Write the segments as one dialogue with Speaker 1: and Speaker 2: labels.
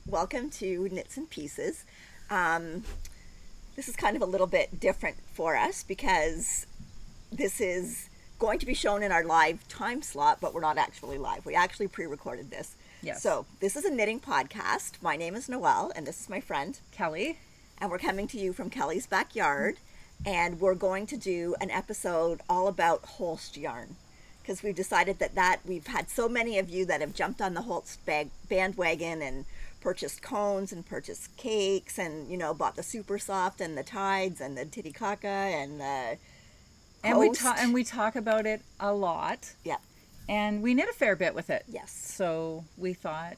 Speaker 1: Welcome to Knits and Pieces. This is kind of a little bit different for us because this is going to be shown in our live time slot, but we're not actually live. We actually pre-recorded this.
Speaker 2: Yes.
Speaker 1: So this is a knitting podcast. My name is Noelle, and this is my friend
Speaker 2: Kelly.
Speaker 1: And we're coming to you from Kelly's backyard, and we're going to do an episode all about Holst Yarn. Because we've decided that we've had so many of you that have jumped on the Holst bandwagon and purchased cones and purchased cakes and, you know, bought the Super Soft and the Tides and the Titicaca and the Coast.
Speaker 2: And we talk about it a lot.
Speaker 1: Yeah.
Speaker 2: And we knit a fair bit with it.
Speaker 1: Yes.
Speaker 2: So we thought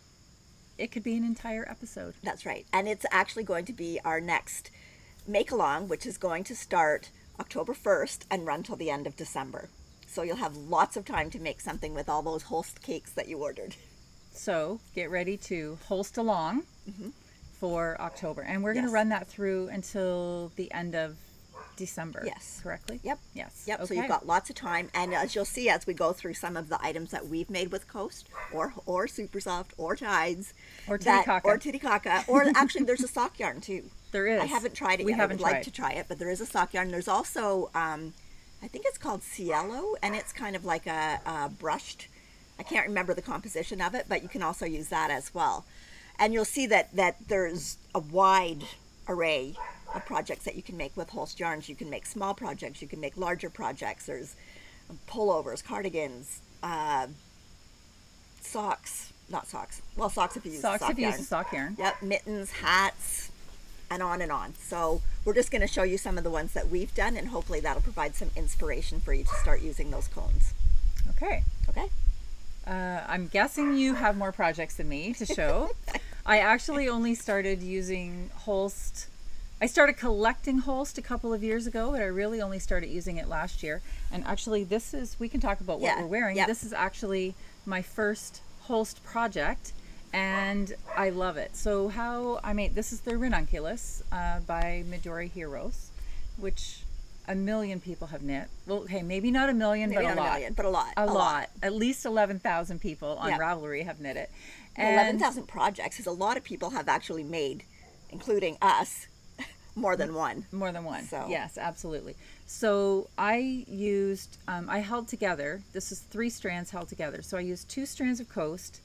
Speaker 2: it could be an entire episode.
Speaker 1: That's right. And it's actually going to be our next make-along, which is going to start October 1st and run till the end of December. So you'll have lots of time to make something with all those Holst cakes that you ordered.
Speaker 2: So get ready to Holst along for October. And we're going to run that through until the end of December.
Speaker 1: Yes.
Speaker 2: Correctly?
Speaker 1: Yep.
Speaker 2: Yes.
Speaker 1: Yep.
Speaker 2: Okay.
Speaker 1: So you've got lots of time. And as you'll see as we go through some of the items that we've made with Coast or Super Soft or Tides.
Speaker 2: Or Titicaca.
Speaker 1: Or Titicaca. Or actually there's a sock yarn too.
Speaker 2: There is.
Speaker 1: I haven't tried it yet. I would like to try it. But there is a sock yarn. There's also, I think it's called Cielo. And it's kind of like a brushed, I can't remember the composition of it, but you can also use that as well. And you'll see that there's a wide array of projects that you can make with Holst yarns. You can make small projects, you can make larger projects. There's pullovers, cardigans, socks, not socks. Well, socks if you use
Speaker 2: socks if you use a sock yarn.
Speaker 1: Yep, mittens, hats, and on and on. So we're just going to show you some of the ones that we've done, and hopefully that'll provide some inspiration for you to start using those cones.
Speaker 2: Okay.
Speaker 1: Okay.
Speaker 2: I'm guessing you have more projects than me to show. I actually only started using Holst. I started collecting Holst a couple of years ago, but I really only started using it last year. And actually this is, we can talk about what we're wearing.
Speaker 1: Yep.
Speaker 2: This is actually my first Holst project and I love it. So how I made, this is the Ranunculus by Midori Heroes, which a million people have knit. Well, okay, maybe not a million, but a lot.
Speaker 1: A lot.
Speaker 2: At least 11,000 people on Ravelry have knit it.
Speaker 1: And 11,000 projects, because a lot of people have actually made, including us, more than one.
Speaker 2: More than one.
Speaker 1: So.
Speaker 2: Yes, absolutely. So I used, I held together, this is 3 strands held together. So I used 2 strands of Coast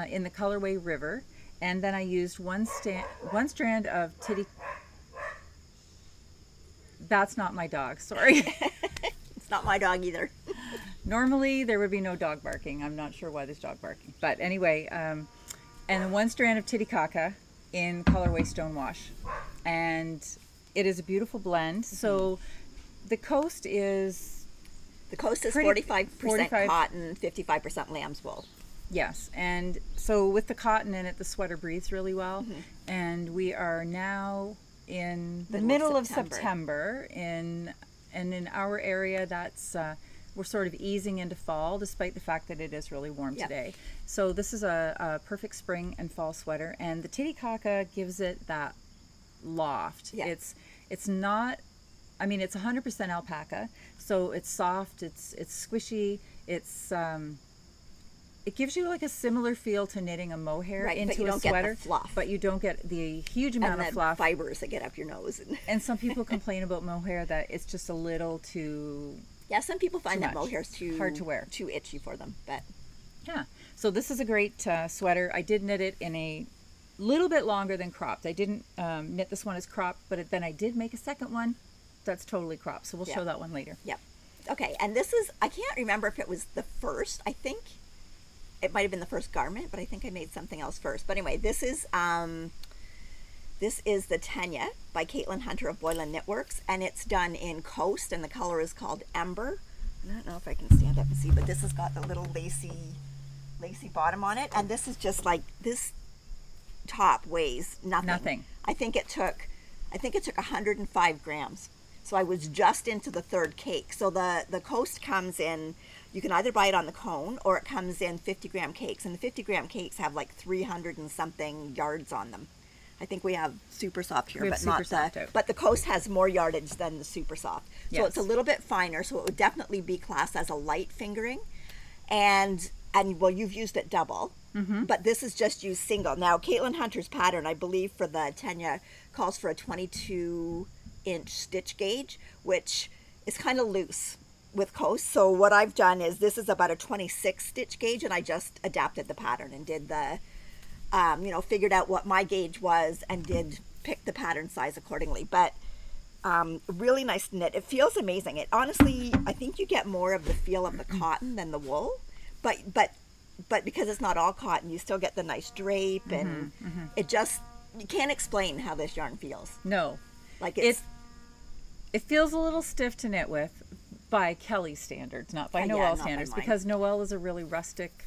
Speaker 2: in the colorway River, and then I used one strand of Titty. That's not my dog, sorry.
Speaker 1: It's not my dog either.
Speaker 2: Normally there would be no dog barking. I'm not sure why there's dog barking. But anyway, and then 1 strand of Titicaca in colorway Stonewash. And it is a beautiful blend. So the Coast is...
Speaker 1: The Coast is 45% cotton, 55% lamb's wool.
Speaker 2: Yes, and so with the cotton in it, the sweater breathes really well. And we are now in the middle of September, and in our area that's we're sort of easing into fall, despite the fact that it is really warm today. So this is a perfect spring and fall sweater, and the Titicaca gives it that loft. It's not, I mean, it's 100% alpaca, so it's soft, it's squishy, it gives you like a similar feel to knitting a mohair into a sweater, but you don't get the huge amount of fluff.
Speaker 1: Fibers that get up your nose.
Speaker 2: And some people complain about mohair that it's just a little too...
Speaker 1: Yeah, some people find that mohair is too
Speaker 2: hard to wear,
Speaker 1: too itchy for them. But
Speaker 2: yeah, so this is a great sweater. I did knit it in a little bit longer than cropped. I didn't knit this one as cropped, but then I did make a second one that's totally cropped. So we'll show that one later.
Speaker 1: Yep. Okay, and this is, I can't remember if it was the first. I think it might have been the first garment, but I think I made something else first. But anyway, this is the Tegna by Caitlin Hunter of Boylan Knitworks, and it's done in Coast, and the color is called Ember. I don't know if I can stand up and see, but this has got the little lacy bottom on it, and this is just like, this top weighs nothing. I think it took 105 grams. So I was just into the 3rd cake. So the Coast comes in, you can either buy it on the cone or it comes in 50-gram cakes, and the 50-gram cakes have like 300 and something yards on them. I think we have super soft here,
Speaker 2: We have
Speaker 1: but
Speaker 2: super
Speaker 1: not
Speaker 2: soft
Speaker 1: the.
Speaker 2: out.
Speaker 1: But the Coast has more yardage than the super soft, so
Speaker 2: Yes.
Speaker 1: it's a little bit finer. So it would definitely be classed as a light fingering, and well, you've used it double, but this is just used single. Now, Caitlin Hunter's pattern, I believe, for the Tegna calls for a 22-inch stitch gauge, which is kind of loose with Coast. So what I've done is this is about a 26 stitch gauge, and I just adapted the pattern and did the, you know, figured out what my gauge was and did pick the pattern size accordingly. But really nice knit. It feels amazing. It honestly, I think you get more of the feel of the cotton than the wool, but because it's not all cotton, you still get the nice drape, and it just, you can't explain how this yarn feels.
Speaker 2: No.
Speaker 1: Like it
Speaker 2: feels a little stiff to knit with by Kelly's standards, not by Noelle's standards, because Noelle is a really rustic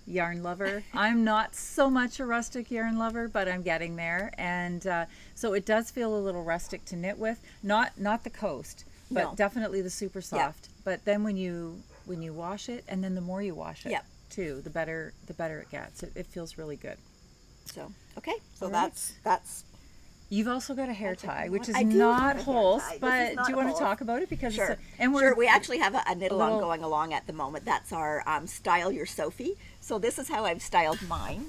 Speaker 2: yarn lover. I'm not so much a rustic yarn lover, but I'm getting there, and so it does feel a little rustic to knit with. Not the Coast, but definitely the super soft. But then when you wash it, and then the more you wash it too, the better it gets. It feels really good.
Speaker 1: So okay, so
Speaker 2: All right.
Speaker 1: that's.
Speaker 2: You've also got a hair tie, which is
Speaker 1: I do
Speaker 2: not
Speaker 1: have a hair
Speaker 2: Holst,
Speaker 1: tie. This
Speaker 2: but
Speaker 1: is not
Speaker 2: do you want
Speaker 1: Holst.
Speaker 2: to talk about it? Because
Speaker 1: Sure.
Speaker 2: and
Speaker 1: Sure, we actually have a knit along
Speaker 2: little-
Speaker 1: going along at the moment. That's our Style Your Sophie. So this is how I've styled mine.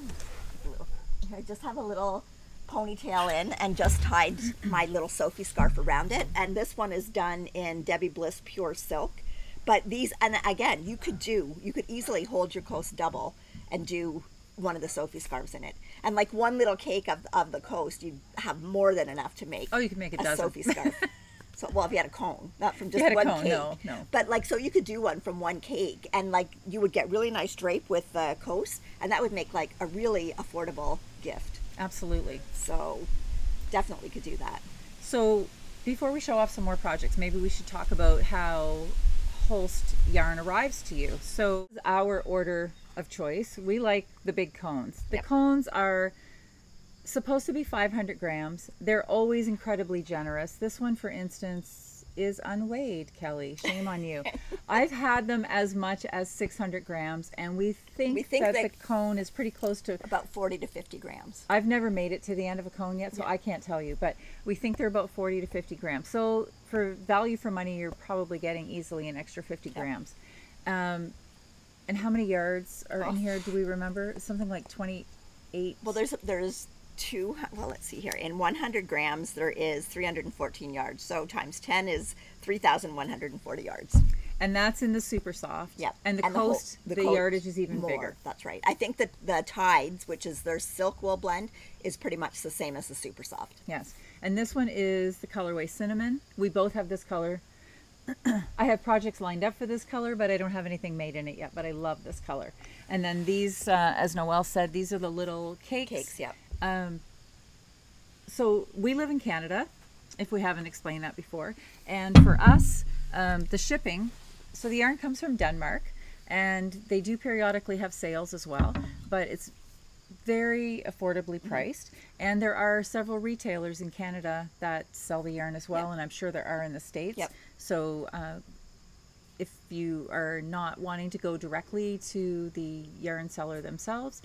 Speaker 1: I just have a little ponytail in and just tied my little Sophie scarf around it. And this one is done in Debbie Bliss Pure Silk. But these, and again, you could easily hold your Coast double and do one of the Sophie scarves in it. And like one little cake of the Coast, you'd have more than enough to make.
Speaker 2: Oh, you can make a dozen.
Speaker 1: Sophie scarf. So, well, if you had a cone, not from just
Speaker 2: You had a
Speaker 1: one
Speaker 2: cone,
Speaker 1: cake.
Speaker 2: no.
Speaker 1: But like, so you could do one from one cake, and like you would get really nice drape with the Coast, and that would make like a really affordable gift.
Speaker 2: Absolutely.
Speaker 1: So, definitely could do that.
Speaker 2: So before we show off some more projects, maybe we should talk about how Holst yarn arrives to you. So our order of choice, we like the big cones. The cones are supposed to be 500 grams. They're always incredibly generous. This one, for instance, is unweighed, Kelly. Shame on you. I've had them as much as 600 grams, and we think that the cone is pretty close to
Speaker 1: about 40 to 50 grams.
Speaker 2: I've never made it to the end of a cone yet, so I can't tell you, but we think they're about 40 to 50 grams. So for value for money, you're probably getting easily an extra 50 grams. And how many yards are in here? Do we remember? Something like 28.
Speaker 1: Well, there's two. Well, let's see here. In 100 grams, there is 314 yards. So times 10 is 3,140 yards.
Speaker 2: And that's in the super soft.
Speaker 1: Yep.
Speaker 2: And the Coast, the yardage is even bigger.
Speaker 1: That's right. I think that the Tides, which is their silk wool blend, is pretty much the same as the super soft.
Speaker 2: Yes. And this one is the colorway Cinnamon. We both have this color. I have projects lined up for this color, but I don't have anything made in it yet, but I love this color. And then these, as Noelle said, these are the little cakes.
Speaker 1: Cakes, yeah.
Speaker 2: So we live in Canada, if we haven't explained that before. And for us, the shipping, so the yarn comes from Denmark, and they do periodically have sales as well, but it's very affordably priced. And there are several retailers in Canada that sell the yarn as well, and I'm sure there are in the States. So if you are not wanting to go directly to the yarn seller themselves,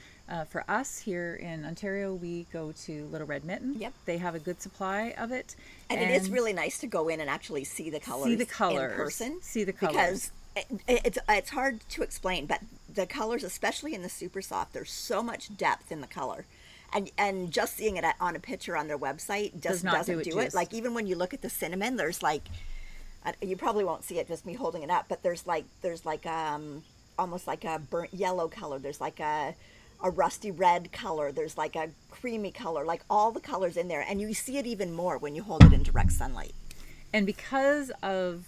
Speaker 2: for us here in Ontario, we go to Little Red Mitten. They have a good supply of it.
Speaker 1: And it is really nice to go in and actually see the colors, in person.
Speaker 2: See the colors.
Speaker 1: Because it's hard to explain, but the colors, especially in the super soft, there's so much depth in the color. And just seeing it on a picture on their website just doesn't do it. Like even when you look at the cinnamon, there's like, you probably won't see it just me holding it up, but there's like almost like a burnt yellow color. There's like a rusty red color. There's like a creamy color, like all the colors in there. And you see it even more when you hold it in direct sunlight. And
Speaker 2: because of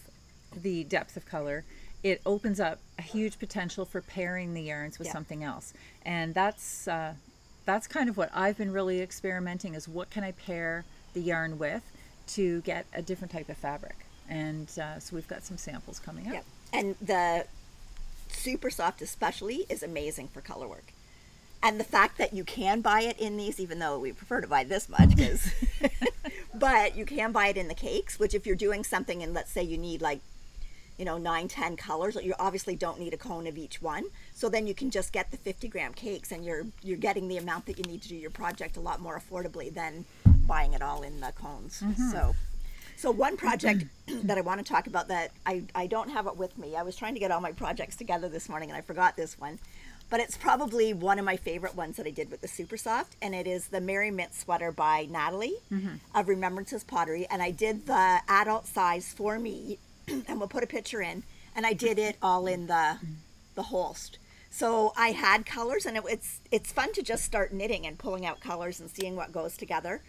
Speaker 2: the depth of color, it opens up a huge potential for pairing the yarns with something else. And that's kind of what I've been really experimenting, is what can I pair the yarn with to get a different type of fabric. And so we've got some samples coming up.
Speaker 1: And the super soft especially is amazing for color work. And the fact that you can buy it in these, even though we prefer to buy this much, because but you can buy it in the cakes, which if you're doing something and let's say you need like, you know, 9, 10 colors. You obviously don't need a cone of each one. So then you can just get the 50-gram cakes, and you're getting the amount that you need to do your project a lot more affordably than buying it all in the cones. So one project that I want to talk about that I don't have it with me. I was trying to get all my projects together this morning and I forgot this one. But it's probably one of my favorite ones that I did with the Super Soft, and it is the Merry Mint sweater by Natalie of Remembrances Pottery. And I did the adult size for me, and we'll put a picture in, and I did it all in the Holst. So I had colors, and it's fun to just start knitting and pulling out colors and seeing what goes together.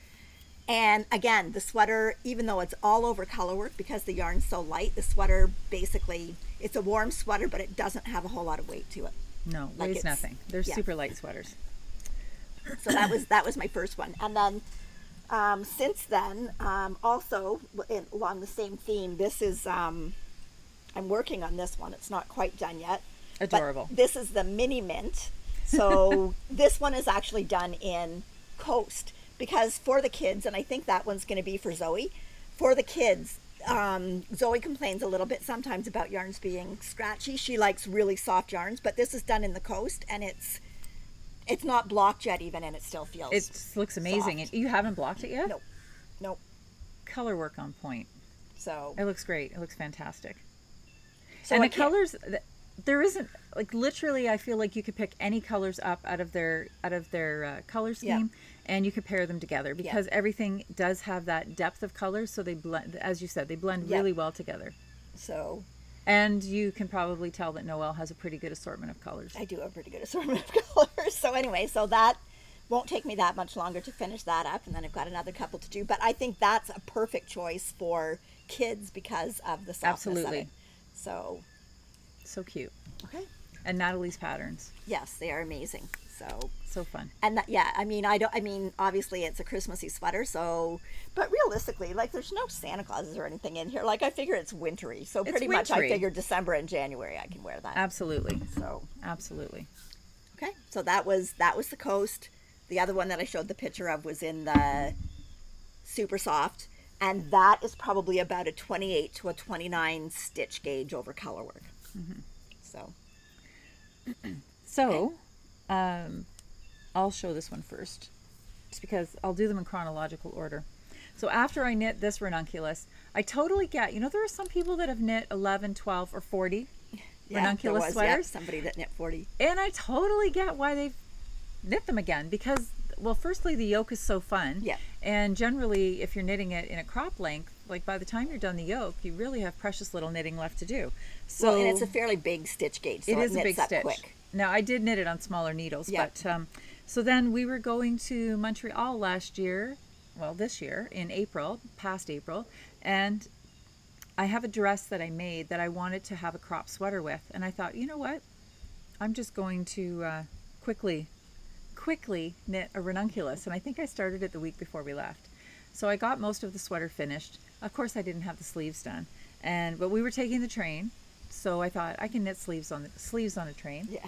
Speaker 1: And again, the sweater, even though it's all over color work, because the yarn's so light, the sweater basically, it's a warm sweater, but it doesn't have a whole lot of weight to it.
Speaker 2: No, weighs nothing. They're super light sweaters.
Speaker 1: So that was my first one. And then since then, also along the same theme, this is, I'm working on this one. It's not quite done yet.
Speaker 2: Adorable.
Speaker 1: But this is the Mini Mint. So this one is actually done in Coast, because for the kids, and I think that one's going to be for Zoe, for the kids, Zoe complains a little bit sometimes about yarns being scratchy. She likes really soft yarns, but this is done in the Coast, and it's not blocked yet even, and it still feels
Speaker 2: It looks amazing.
Speaker 1: soft.
Speaker 2: You haven't blocked it yet?
Speaker 1: Nope.
Speaker 2: Color work on point.
Speaker 1: So
Speaker 2: It looks great. It looks fantastic.
Speaker 1: So
Speaker 2: and the colors, there isn't, like, literally I feel like you could pick any colors up out of their color scheme, and you could pair them together, because everything does have that depth of color, so they blend, as you said, they blend really well together.
Speaker 1: So,
Speaker 2: and you can probably tell that Noelle has a pretty good assortment of colors.
Speaker 1: I do have a pretty good assortment of colors. So anyway, so that won't take me that much longer to finish that up, and then I've got another couple to do. But I think that's a perfect choice for kids because of the softness of it. So
Speaker 2: cute.
Speaker 1: Okay.
Speaker 2: And Natalie's patterns.
Speaker 1: Yes, they are amazing.
Speaker 2: So fun.
Speaker 1: And that, I mean, obviously it's a Christmassy sweater, so, but realistically, like, there's no Santa Clauses or anything in here. Like, I figure it's wintry, so pretty much I figure December and January I can wear that.
Speaker 2: Absolutely.
Speaker 1: So
Speaker 2: absolutely.
Speaker 1: Okay, so that was the Coast. The other one that I showed the picture of was in the Super Soft, and that is probably about a 28 to a 29 stitch gauge over color work.
Speaker 2: So I'll show this one first, just because I'll do them in chronological order. So after I knit this ranunculus, I totally get, there are some people that have knit 11, 12, or 40 ranunculus sweaters.
Speaker 1: Somebody that knit 40.
Speaker 2: And I totally get why they've knit them again, because, well, firstly, the yoke is so fun.
Speaker 1: Yeah.
Speaker 2: And generally, if you're knitting it in a crop length, like, by the time you're done the yoke, you really have precious little knitting left to do. So,
Speaker 1: well, and it's a fairly big stitch gauge, so
Speaker 2: it is a big stitch.
Speaker 1: Quick.
Speaker 2: Now, I did knit it on smaller needles, but so then we were going to Montreal last year, well, this year, in April, past April, and I have a dress that I made that I wanted to have a crop sweater with, and I thought, you know what, I'm just going to quickly knit a ranunculus, and I think I started it the week before we left. So I got most of the sweater finished. Of course, I didn't have the sleeves done, but we were taking the train, so I thought I can knit sleeves on a train.
Speaker 1: Yeah.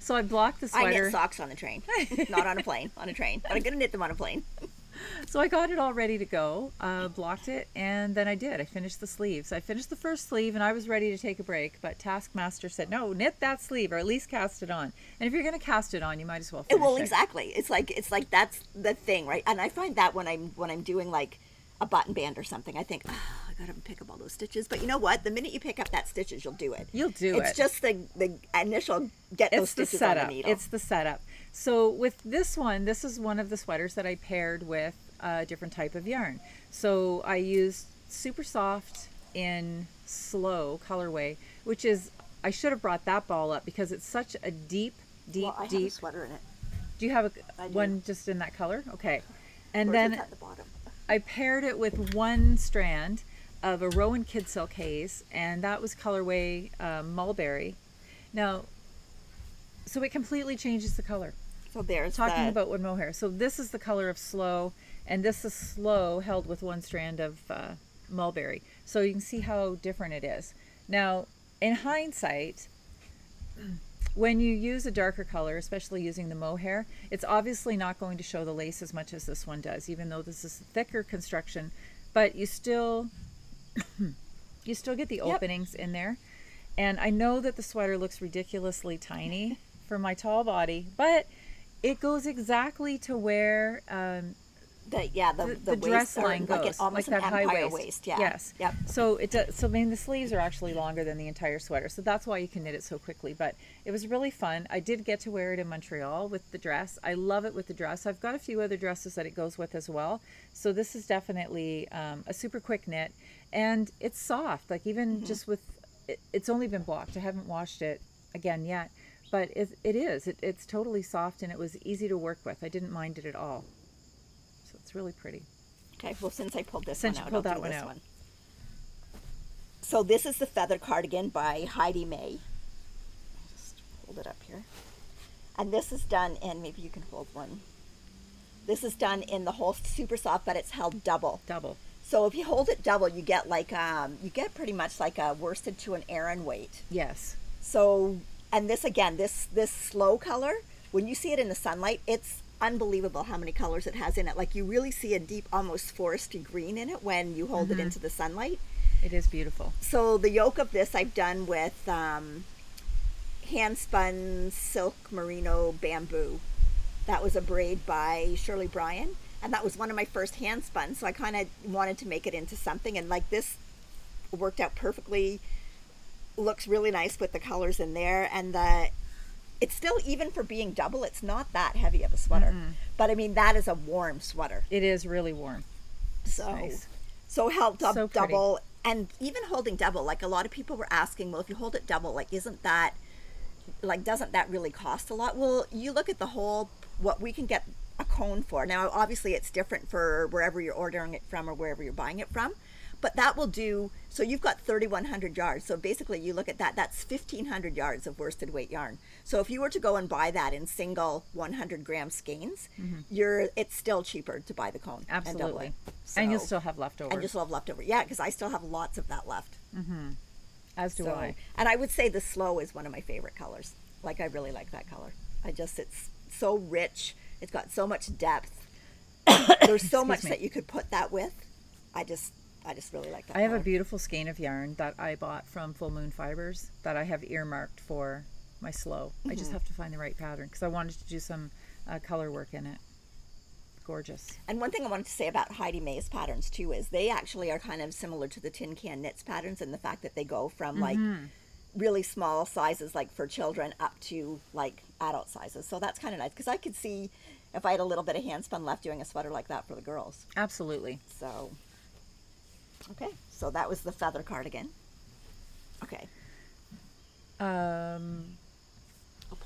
Speaker 2: So I blocked the sweater.
Speaker 1: I knit socks on the train, not on a plane. On a train, but I'm gonna knit them on a plane.
Speaker 2: So I got it all ready to go, blocked it, and then I did. I finished the sleeves. I finished the first sleeve, and I was ready to take a break, but Taskmaster said, no, knit that sleeve, or at least cast it on. And if you're going to cast it on, you might as well finish it.
Speaker 1: Exactly. It's like that's the thing, right? And I find that when I'm doing, like, a button band or something, I think, I gotta pick up all those stitches. But you know what? The minute you pick up that stitches, you'll do it.
Speaker 2: You'll do it.
Speaker 1: It's just the initial those stitches on the needle.
Speaker 2: It's the setup. So with this one, this is one of the sweaters that I paired with a different type of yarn. So I used Super Soft in Slow colorway, which is, I should have brought that ball up because it's such a deep.
Speaker 1: Well, I have a sweater in it.
Speaker 2: Do you have one just in that color? Okay. And
Speaker 1: then
Speaker 2: then
Speaker 1: at the bottom.
Speaker 2: I paired it with one strand of a Rowan Kid Silk Haze, and that was colorway Mulberry. Now, so it completely changes the color.
Speaker 1: So there's
Speaker 2: talking about one mohair. So this is the color of Slow, and this is Slow held with one strand of Mulberry. So you can see how different it is. Now, in hindsight, when you use a darker color, especially using the mohair, it's obviously not going to show the lace as much as this one does, even though this is a thicker construction, but you still, you still get the
Speaker 1: Yep.
Speaker 2: openings in there. And I know that the sweater looks ridiculously tiny for my tall body, but it goes exactly to where
Speaker 1: the
Speaker 2: dress
Speaker 1: waist,
Speaker 2: line
Speaker 1: like
Speaker 2: goes,
Speaker 1: almost
Speaker 2: like
Speaker 1: an
Speaker 2: that high
Speaker 1: empire
Speaker 2: waist.
Speaker 1: Yeah.
Speaker 2: Yes.
Speaker 1: Yep.
Speaker 2: So it does. So I mean, the sleeves are actually longer than the entire sweater, so that's why you can knit it so quickly. But it was really fun. I did get to wear it in Montreal with the dress. I love it with the dress. I've got a few other dresses that it goes with as well. So this is definitely a super quick knit, and it's soft. Like even just with it's only been blocked. I haven't washed it again yet, but it's totally soft, and it was easy to work with. I didn't mind it at all. So it's really pretty.
Speaker 1: Okay, well, since I pulled this
Speaker 2: Since
Speaker 1: one
Speaker 2: you
Speaker 1: out,
Speaker 2: pulled
Speaker 1: I'll
Speaker 2: that
Speaker 1: do
Speaker 2: one
Speaker 1: this
Speaker 2: out.
Speaker 1: one. So this is the Feather Cardigan by Heidi May. I'll just hold it up here. And this is done in, maybe you can hold one. This is done in the Holst Super Soft, but it's held double.
Speaker 2: Double.
Speaker 1: So if you hold it double, you get like you get pretty much like a worsted to an Aran weight.
Speaker 2: Yes.
Speaker 1: So, and this again, this slow color, when you see it in the sunlight, it's unbelievable how many colors it has in it. Like you really see a deep, almost foresty green in it when you hold it into the sunlight.
Speaker 2: It is beautiful.
Speaker 1: So the yoke of this I've done with hand spun silk merino bamboo. That was a braid by Shirley Bryan, and that was one of my first hand spun, so I kind of wanted to make it into something, and like this worked out perfectly. Looks really nice with the colors in there, and it's still, even for being double, it's not that heavy of a sweater. But I mean, that is a warm sweater.
Speaker 2: It is really warm.
Speaker 1: So
Speaker 2: nice.
Speaker 1: So held up
Speaker 2: So pretty.
Speaker 1: double, and even holding double, like a lot of people were asking, well, if you hold it double, like doesn't that really cost a lot? Well, you look at the whole, what we can get a cone for. Now, obviously it's different for wherever you're ordering it from or wherever you're buying it from, but that will do. So you've got 3,100 yards. So basically you look at that, that's 1,500 yards of worsted weight yarn. So if you were to go and buy that in single 100 gram skeins, it's still cheaper to buy the cone.
Speaker 2: Absolutely.
Speaker 1: So,
Speaker 2: And you'll still have leftover.
Speaker 1: and you'll still have leftover. Yeah, because I still have lots of that left.
Speaker 2: As do I.
Speaker 1: And I would say the slow is one of my favorite colors. Like, I really like that color. It's so rich. It's got so much depth. There's so much that you could put that with. I just really like that
Speaker 2: I have
Speaker 1: color.
Speaker 2: a beautiful skein of yarn that I bought from Full Moon Fibers that I have earmarked for my slow. I just have to find the right pattern because I wanted to do some color work in it. Gorgeous.
Speaker 1: And one thing I wanted to say about Heidi May's patterns too is they actually are kind of similar to the Tin Can Knits patterns in the fact that they go from like really small sizes, like for children, up to like adult sizes. So that's kind of nice because I could see if I had a little bit of hand spun left doing a sweater like that for the girls.
Speaker 2: Absolutely.
Speaker 1: So, okay, so that was the Feather Cardigan. Okay.
Speaker 2: Do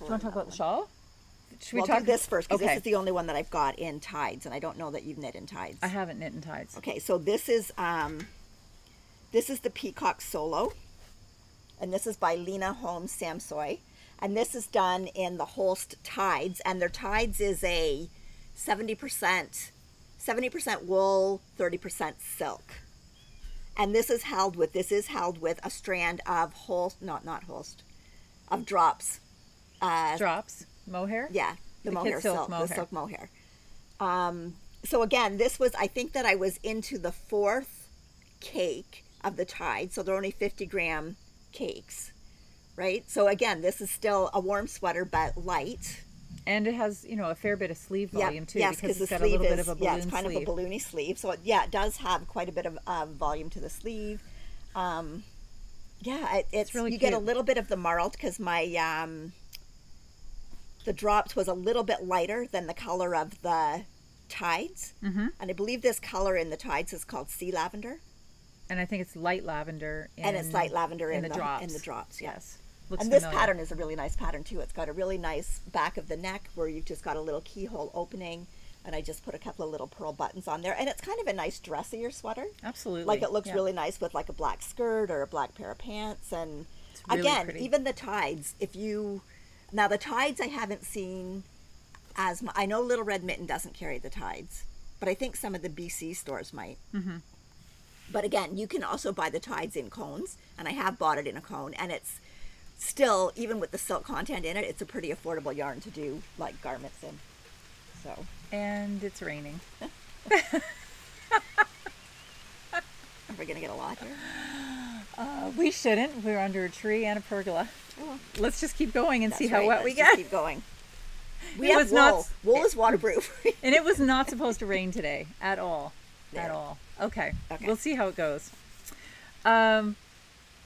Speaker 2: you want to talk about the shawl? Should we
Speaker 1: We'll
Speaker 2: talk
Speaker 1: do this first because
Speaker 2: Okay.
Speaker 1: this is the only one that I've got in tides, and I don't know that you've knit in tides.
Speaker 2: I haven't knit in tides.
Speaker 1: Okay, so this is the Peacock Solo, and this is by Lena, Holme, Samsoe, and this is done in the Holst tides, and their tides is a 70% wool, 30% silk, and this is held with a strand of of drops.
Speaker 2: Drops. Mohair?
Speaker 1: Yeah, the
Speaker 2: The
Speaker 1: mohair
Speaker 2: kid silk
Speaker 1: silk,
Speaker 2: mohair.
Speaker 1: the silk mohair. So again, I think that I was into the fourth cake of the tide, so they're only 50 gram cakes, right? So again, this is still a warm sweater, but light.
Speaker 2: And it has, a fair bit of sleeve volume too,
Speaker 1: yes,
Speaker 2: because
Speaker 1: the
Speaker 2: it's got a
Speaker 1: sleeve
Speaker 2: little bit of a balloon
Speaker 1: it's kind
Speaker 2: sleeve.
Speaker 1: of a balloony sleeve. So it does have quite a bit of volume to the sleeve. It's
Speaker 2: really
Speaker 1: you get a
Speaker 2: cute.
Speaker 1: little bit of the marled because my the drops was a little bit lighter than the color of the tides, and I believe this color in the tides is called sea lavender,
Speaker 2: And I think it's light lavender.
Speaker 1: and it's light lavender in the
Speaker 2: drops.
Speaker 1: In the drops, yes.
Speaker 2: Looks
Speaker 1: And this
Speaker 2: familiar.
Speaker 1: pattern is a really nice pattern too. It's got a really nice back of the neck where you've just got a little keyhole opening, and I just put a couple of little pearl buttons on there, and it's kind of a nice dressier sweater.
Speaker 2: Absolutely.
Speaker 1: Like it looks
Speaker 2: Yeah.
Speaker 1: really nice with like a black skirt or a black pair of pants, and
Speaker 2: It's really
Speaker 1: again,
Speaker 2: pretty.
Speaker 1: even the tides. Now the tides I haven't seen as much. I know Little Red Mitten doesn't carry the tides, but I think some of the BC stores might. But again, you can also buy the tides in cones, and I have bought it in a cone, and it's still, even with the silk content in it, it's a pretty affordable yarn to do like garments in. So,
Speaker 2: And it's raining.
Speaker 1: are we gonna get a lot here?
Speaker 2: We shouldn't. We're under a tree and a pergola. Oh. Let's just keep going and see how wet we get.
Speaker 1: Just keep going. We have wool. Wool is waterproof.
Speaker 2: And it was not supposed to rain today at all. There. At all. Okay. We'll see how it goes. Do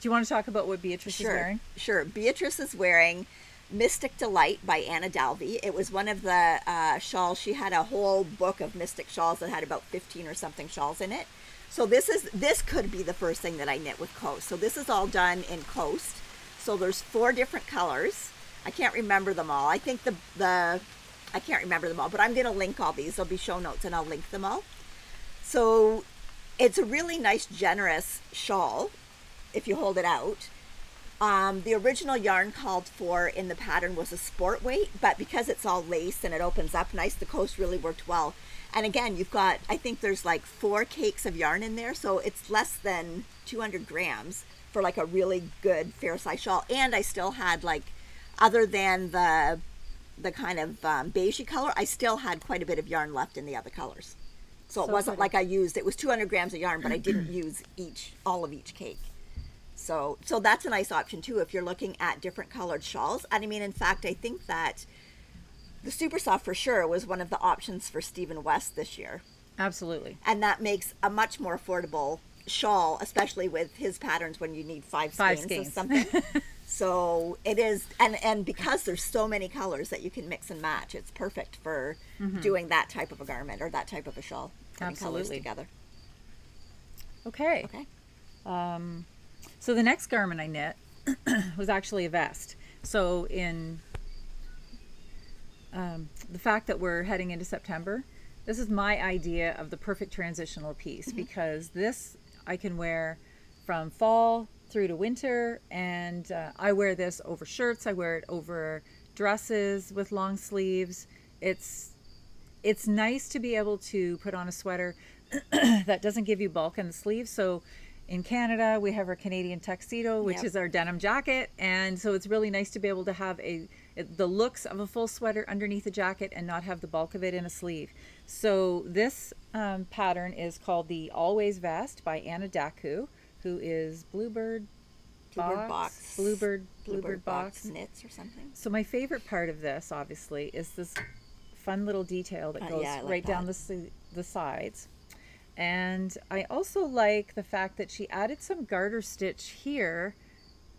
Speaker 2: you want to talk about what Beatrice is wearing?
Speaker 1: Sure. Beatrice is wearing Mystic Delight by Anna Dalvi. It was one of the shawls. She had a whole book of Mystic shawls that had about 15 or something shawls in it. So this could be the first thing that I knit with Coast. So this is all done in Coast. So there's 4 different colors. I can't remember them all. I think I can't remember them all, but I'm going to link all these. There'll be show notes and I'll link them all. So it's a really nice, generous shawl if you hold it out. The original yarn called for in the pattern was a sport weight, but because it's all lace and it opens up nice, the Coast really worked well. And again, you've got, I think there's like 4 cakes of yarn in there, so it's less than 200 grams for like a really good fair size shawl. And I still had, like, other than the kind of beigey color, I still had quite a bit of yarn left in the other colors. So it wasn't like I used, it was 200 grams of yarn, but I didn't use all of each cake. So that's a nice option too if you're looking at different colored shawls. And I mean, in fact, I think that the Super Soft for sure was one of the options for Stephen West this year.
Speaker 2: Absolutely.
Speaker 1: And that makes a much more affordable shawl, especially with his patterns when you need 5 skeins or something. So it is, and because there's so many colors that you can mix and match, it's perfect for doing that type of a garment or that type of a shawl.
Speaker 2: Absolutely.
Speaker 1: Colors together.
Speaker 2: Okay. So the next garment I knit was actually a vest. So in the fact that we're heading into September, this is my idea of the perfect transitional piece because this I can wear from fall through to winter, and I wear this over shirts, I wear it over dresses with long sleeves. It's nice to be able to put on a sweater that doesn't give you bulk in the sleeves. So in Canada, we have our Canadian tuxedo, which is our denim jacket. And so it's really nice to be able to have the looks of a full sweater underneath a jacket and not have the bulk of it in a sleeve. So this pattern is called the Always Vest by Anna Daku, who is Bluebird Box
Speaker 1: Knits or something.
Speaker 2: So my favorite part of this, obviously, is this fun little detail that goes down the sides. And I also like the fact that she added some garter stitch here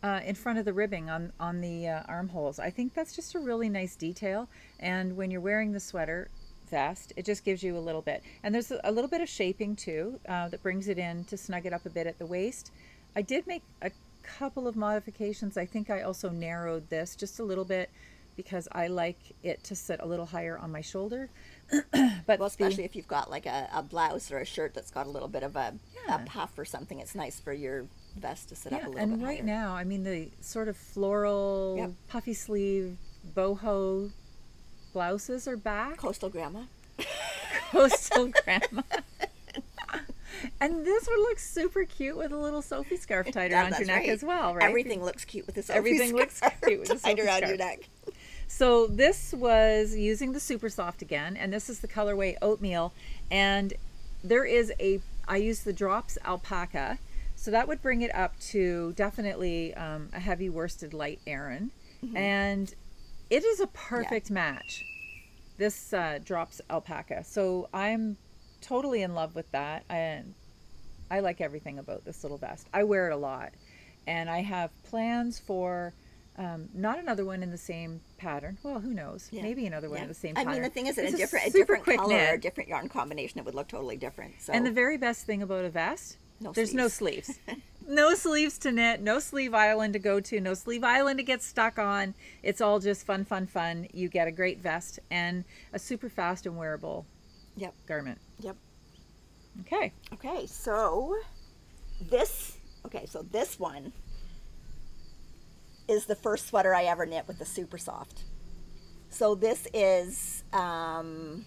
Speaker 2: in front of the ribbing on the armholes. I think that's just a really nice detail. And when you're wearing the sweater vest, it just gives you a little bit. And there's a little bit of shaping too that brings it in to snug it up a bit at the waist. I did make a couple of modifications. I think I also narrowed this just a little bit because I like it to sit a little higher on my shoulder. But
Speaker 1: well, especially if you've got like a blouse or a shirt that's got a little bit of a puff or something, it's nice for your vest to sit up a little bit higher.
Speaker 2: And right now, I mean, the sort of floral, puffy sleeve, boho blouses are back.
Speaker 1: Coastal Grandma.
Speaker 2: Coastal Grandma. And this one looks super cute with a little Sophie scarf tied around your neck as well, right?
Speaker 1: Everything looks cute with a Sophie scarf tied around your neck.
Speaker 2: So this was using the Super Soft again, and this is the colorway Oatmeal. And there is I use the Drops Alpaca, so that would bring it up to definitely a heavy worsted light Aran. And it is a perfect match, this Drops Alpaca. So I'm totally in love with that, and I like everything about this little vest. I wear it a lot, and I have plans for not another one in the same pattern. Well, who knows? Maybe another one in the same pattern.
Speaker 1: I mean, the thing is, that a different color or a different yarn combination, it would look totally different. So.
Speaker 2: And the very best thing about a vest, there's no sleeves. No sleeves to knit, no sleeve island to go to, no sleeve island to get stuck on. It's all just fun, fun, fun. You get a great vest and a super fast and wearable garment.
Speaker 1: Okay, so this one is the first sweater I ever knit with the Super Soft. So this is Winterfell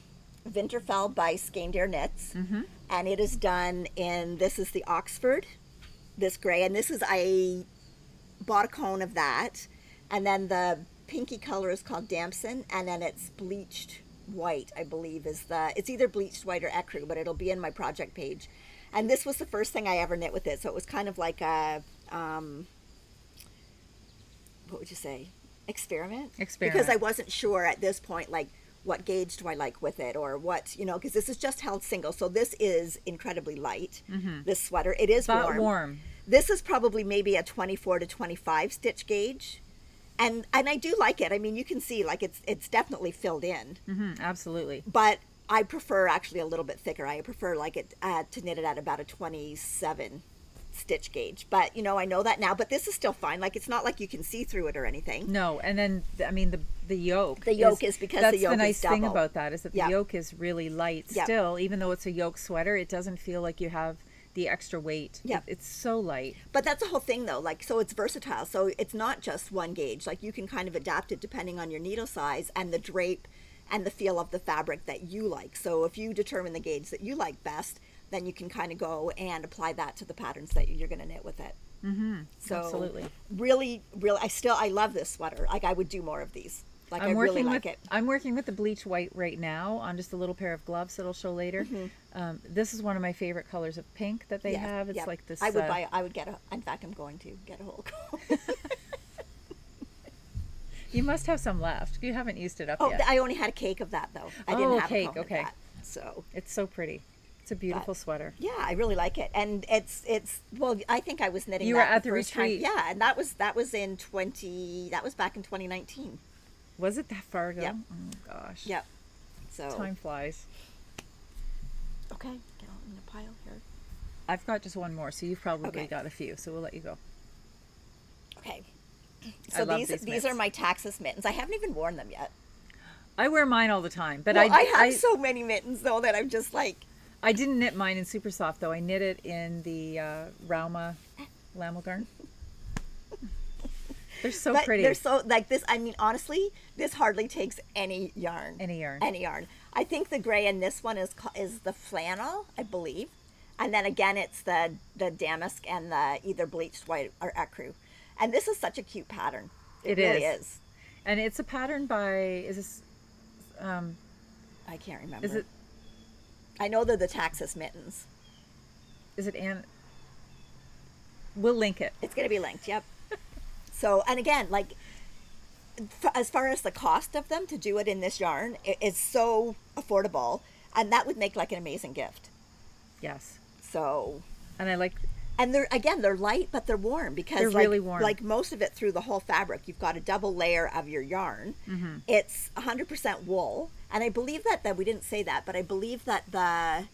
Speaker 1: by Skeindare Knits, and it is done in, this is the Oxford, this gray, and this is, I bought a cone of that, and then the pinky color is called Damson, and then it's bleached white, I believe is it's either bleached white or ecru, but it'll be in my project page. And this was the first thing I ever knit with it, so it was kind of like a what would you say, experiment?
Speaker 2: Experiment.
Speaker 1: Because I wasn't sure at this point, like, what gauge do I like with it, or what, you know, because this is just held single. So this is incredibly light, this sweater. It is warm. This is probably maybe a 24 to 25 stitch gauge. And I do like it. I mean, you can see, like, it's definitely filled in.
Speaker 2: Absolutely.
Speaker 1: But I prefer actually a little bit thicker. I prefer, like, it to knit it at about a 27 stitch gauge. But, you know, I know that now. But this is still fine. Like, it's not like you can see through it or anything.
Speaker 2: No. And then, I mean, the yoke.
Speaker 1: The yoke is because the yoke is double.
Speaker 2: That's the nice thing about that, is that the yoke is really light still. Even though it's a yoke sweater, it doesn't feel like you have the extra weight. It's so light.
Speaker 1: But that's the whole thing, though. Like, so it's versatile. So it's not just one gauge. Like, you can kind of adapt it depending on your needle size and the drape and the feel of the fabric that you like. So if you determine the gauge that you like best, then you can kind of go and apply that to the patterns that you're going to knit with it. So
Speaker 2: absolutely.
Speaker 1: Really, I love this sweater. Like, I would do more of these. Like, I really like it.
Speaker 2: I'm working with the bleach white right now on just a little pair of gloves that I'll show later. This is one of my favorite colors of pink that they have. It's like this.
Speaker 1: I would get in fact, I'm going to get a whole coat.
Speaker 2: You must have some left. You haven't used it up yet.
Speaker 1: I only had a cake of that, though. I didn't have a cone of that. So
Speaker 2: it's so pretty. It's a beautiful sweater.
Speaker 1: Yeah, I really like it. And it's well, I think I was knitting
Speaker 2: You
Speaker 1: that
Speaker 2: were at the
Speaker 1: first
Speaker 2: retreat.
Speaker 1: Time. Yeah, and that was back in 2019.
Speaker 2: Was it that far ago?
Speaker 1: Yep.
Speaker 2: Oh gosh.
Speaker 1: Yep. So
Speaker 2: time flies.
Speaker 1: Okay, get on in the pile here.
Speaker 2: I've got just one more, so you've probably got a few, so we'll let you go.
Speaker 1: Okay. So these are my Texas mittens. I haven't even worn them yet.
Speaker 2: I wear mine all the time, but
Speaker 1: I have so many mittens though that I'm just like.
Speaker 2: I didn't knit mine in Super Soft though. I knit it in the Rauma Lamel garn. They're so pretty.
Speaker 1: They're so like this. I mean, honestly, this hardly takes any yarn.
Speaker 2: Any yarn.
Speaker 1: Any yarn. I think the gray in this one is the flannel, I believe, and then again it's the damask and the either bleached white or ecru. And this is such a cute pattern. It really is.
Speaker 2: And it's a pattern by, is this,
Speaker 1: I can't remember.
Speaker 2: Is it?
Speaker 1: I know they're the Texas mittens.
Speaker 2: Is it Ann? We'll link it.
Speaker 1: It's going to be linked, yep. So, and again, like, as far as the cost of them to do it in this yarn, it's so affordable. And that would make like an amazing gift.
Speaker 2: Yes.
Speaker 1: So.
Speaker 2: And I like.
Speaker 1: And they're light, but they're warm because
Speaker 2: they're really warm.
Speaker 1: Like most of it through the whole fabric, you've got a double layer of your yarn. It's 100% wool, and I believe that we didn't say that, but I believe that the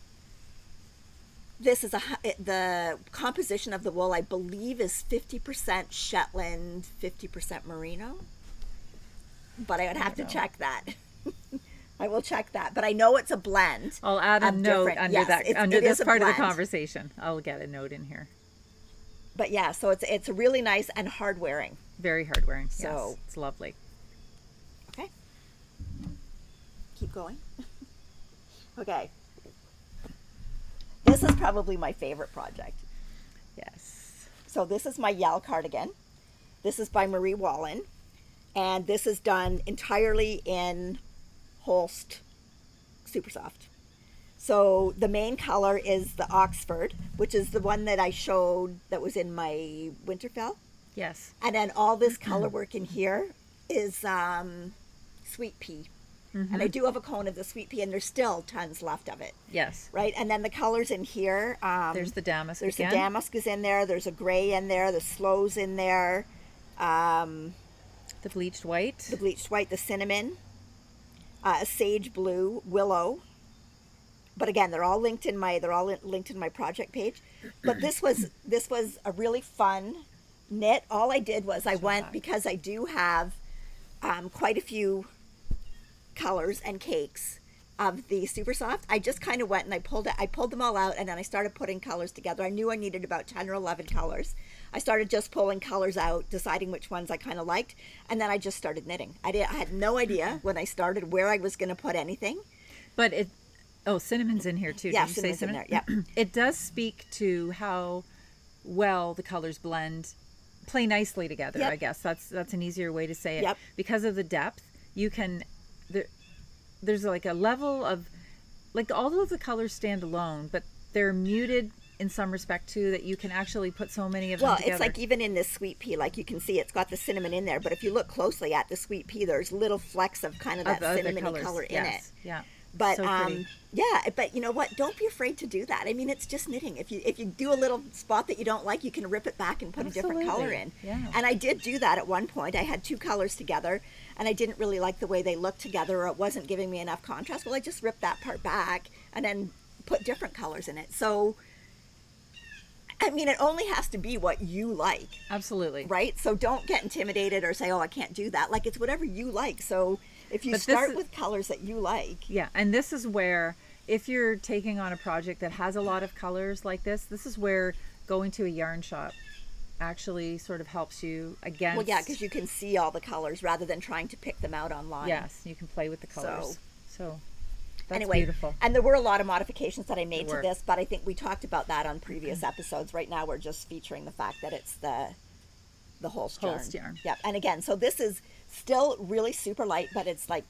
Speaker 1: composition of the wool, I believe, is 50% Shetland, 50% merino. But I would have to check that. I will check that, but I know it's a blend.
Speaker 2: I'll add a note under this part of the conversation. I'll get a note in here.
Speaker 1: But yeah, so it's really nice and hard wearing.
Speaker 2: Very hard wearing.
Speaker 1: So
Speaker 2: yes, it's lovely.
Speaker 1: Okay. Keep going. Okay. This is probably my favorite project.
Speaker 2: Yes.
Speaker 1: So this is my Yell cardigan. This is by Marie Wallen, and this is done entirely in Holst Super Soft. So the main color is the Oxford, which is the one that I showed that was in my Winterfell.
Speaker 2: Yes.
Speaker 1: And then all this color work in here is sweet pea. And I do have a cone of the sweet pea, and there's still tons left of it.
Speaker 2: Yes.
Speaker 1: Right? And then the colors in here.
Speaker 2: There's the damask
Speaker 1: There's
Speaker 2: again.
Speaker 1: the damask is in there. There's a gray in there. The slow's in there.
Speaker 2: The bleached white.
Speaker 1: The bleached white. The cinnamon. A sage blue, willow. But again, they're all linked in my project page. But this was a really fun knit. All I did was I went, because I do have quite a few colors and cakes of the Super Soft. I just kind of went and I pulled them all out, and then I started putting colors together. I knew I needed about 10 or 11 colors. I started just pulling colors out, deciding which ones I kind of liked, and then I just started knitting. I had no idea when I started where I was going to put anything.
Speaker 2: But cinnamon's in here too.
Speaker 1: Yeah,
Speaker 2: Did you say cinnamon?
Speaker 1: In there. Yeah.
Speaker 2: It does speak to how well the colors play nicely together.
Speaker 1: Yep.
Speaker 2: I guess that's an easier way to say it.
Speaker 1: Yep.
Speaker 2: Because of the depth, you can there's like a level of, like, all of the colors stand alone, but they're muted in some respect too, that you can actually put so many of them together.
Speaker 1: It's like even in this sweet pea, like you can see it's got the cinnamon in there, but if you look closely at the sweet pea, there's little flecks of kind of that cinnamony color in it.
Speaker 2: Yeah.
Speaker 1: But
Speaker 2: so pretty.
Speaker 1: yeah, but you know what? Don't be afraid to do that. I mean, it's just knitting. If you do a little spot that you don't like, you can rip it back and put a different color in.
Speaker 2: Yeah.
Speaker 1: And I did do that at one point. I had 2 colors together, and I didn't really like the way they looked together, or it wasn't giving me enough contrast. Well, I just ripped that part back and then put different colors in it. So, I mean, it only has to be what you like.
Speaker 2: Absolutely.
Speaker 1: Right? So don't get intimidated or say, oh, I can't do that. Like, it's whatever you like. So if you start with colors that you like.
Speaker 2: Yeah, and this is where, if you're taking on a project that has a lot of colors like this is where going to a yarn shop actually sort of helps you against...
Speaker 1: Well, yeah, because you can see all the colors rather than trying to pick them out online.
Speaker 2: Yes, you can play with the colors. So that's
Speaker 1: anyway,
Speaker 2: beautiful.
Speaker 1: And there were a lot of modifications that I made to this, but I think we talked about that on previous episodes. Right now we're just featuring the fact that it's the Holst yarn. Yep. And again, so this is still really super light, but it's like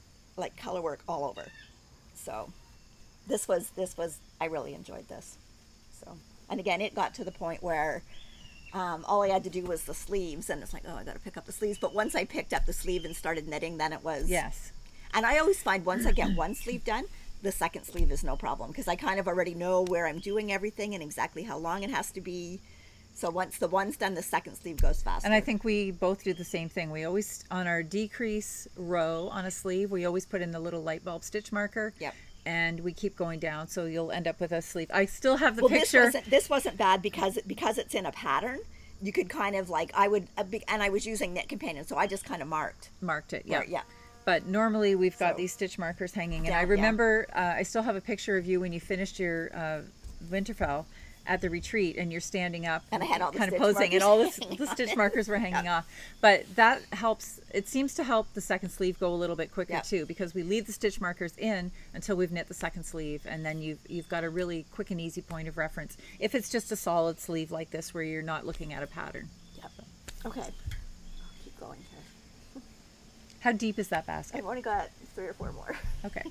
Speaker 1: color work all over. So this was I really enjoyed this. So, and again, it got to the point where all I had to do was the sleeves, and it's like, oh, I got to pick up the sleeves. But once I picked up the sleeve and started knitting, then it was...
Speaker 2: Yes.
Speaker 1: And I always find once I get one sleeve done, the second sleeve is no problem, because I kind of already know where I'm doing everything and exactly how long it has to be. So once the one's done, the second sleeve goes faster.
Speaker 2: And I think we both do the same thing. We always, on our decrease row on a sleeve, we always put in the little light bulb stitch marker.
Speaker 1: Yep.
Speaker 2: And we keep going down, so you'll end up with a sleeve. I still have the picture.
Speaker 1: This wasn't bad because it's in a pattern. You could kind of like, and I was using Knit Companion, so I just kind of marked it. Yeah. Yeah.
Speaker 2: But normally we've got these stitch markers hanging. And I remember, I still have a picture of you when you finished your Winterfell at the retreat, and you're standing up
Speaker 1: and I had all the
Speaker 2: kind of
Speaker 1: stitch
Speaker 2: posing, and all the stitch markers were hanging off. But that helps. It seems to help the second sleeve go a little bit quicker too, because we leave the stitch markers in until we've knit the second sleeve, and then you've got a really quick and easy point of reference if it's just a solid sleeve like this where you're not looking at a pattern.
Speaker 1: Yep. Okay. I'll keep going here.
Speaker 2: How deep is that basket?
Speaker 1: I've only got 3 or 4 more.
Speaker 2: Okay.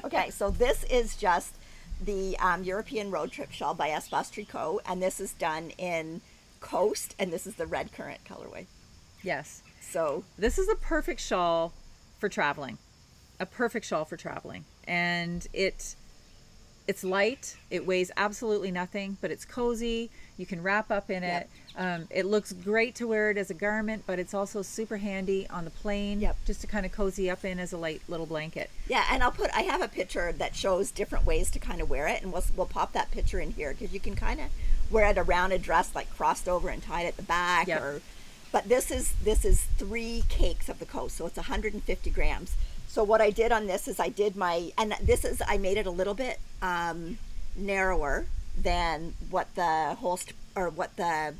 Speaker 1: Okay, so this is just the European Road Trip shawl by Espace Tricot, and this is done in Coast, and this is the red currant colorway.
Speaker 2: Yes.
Speaker 1: So
Speaker 2: this is a perfect shawl for traveling. A perfect shawl for traveling. And it's light. It weighs absolutely nothing, but it's cozy. You can wrap up in it. It looks great to wear it as a garment, but it's also super handy on the plane, just to kind of cozy up in as a light little blanket.
Speaker 1: Yeah, and I have a picture that shows different ways to kind of wear it, and we'll pop that picture in here, because you can kind of wear it around a dress, like crossed over and tied at the back. But this is 3 cakes of the Coast, so it's 150 grams. So what I did on this is I made it a little bit narrower than what the Holst, or what the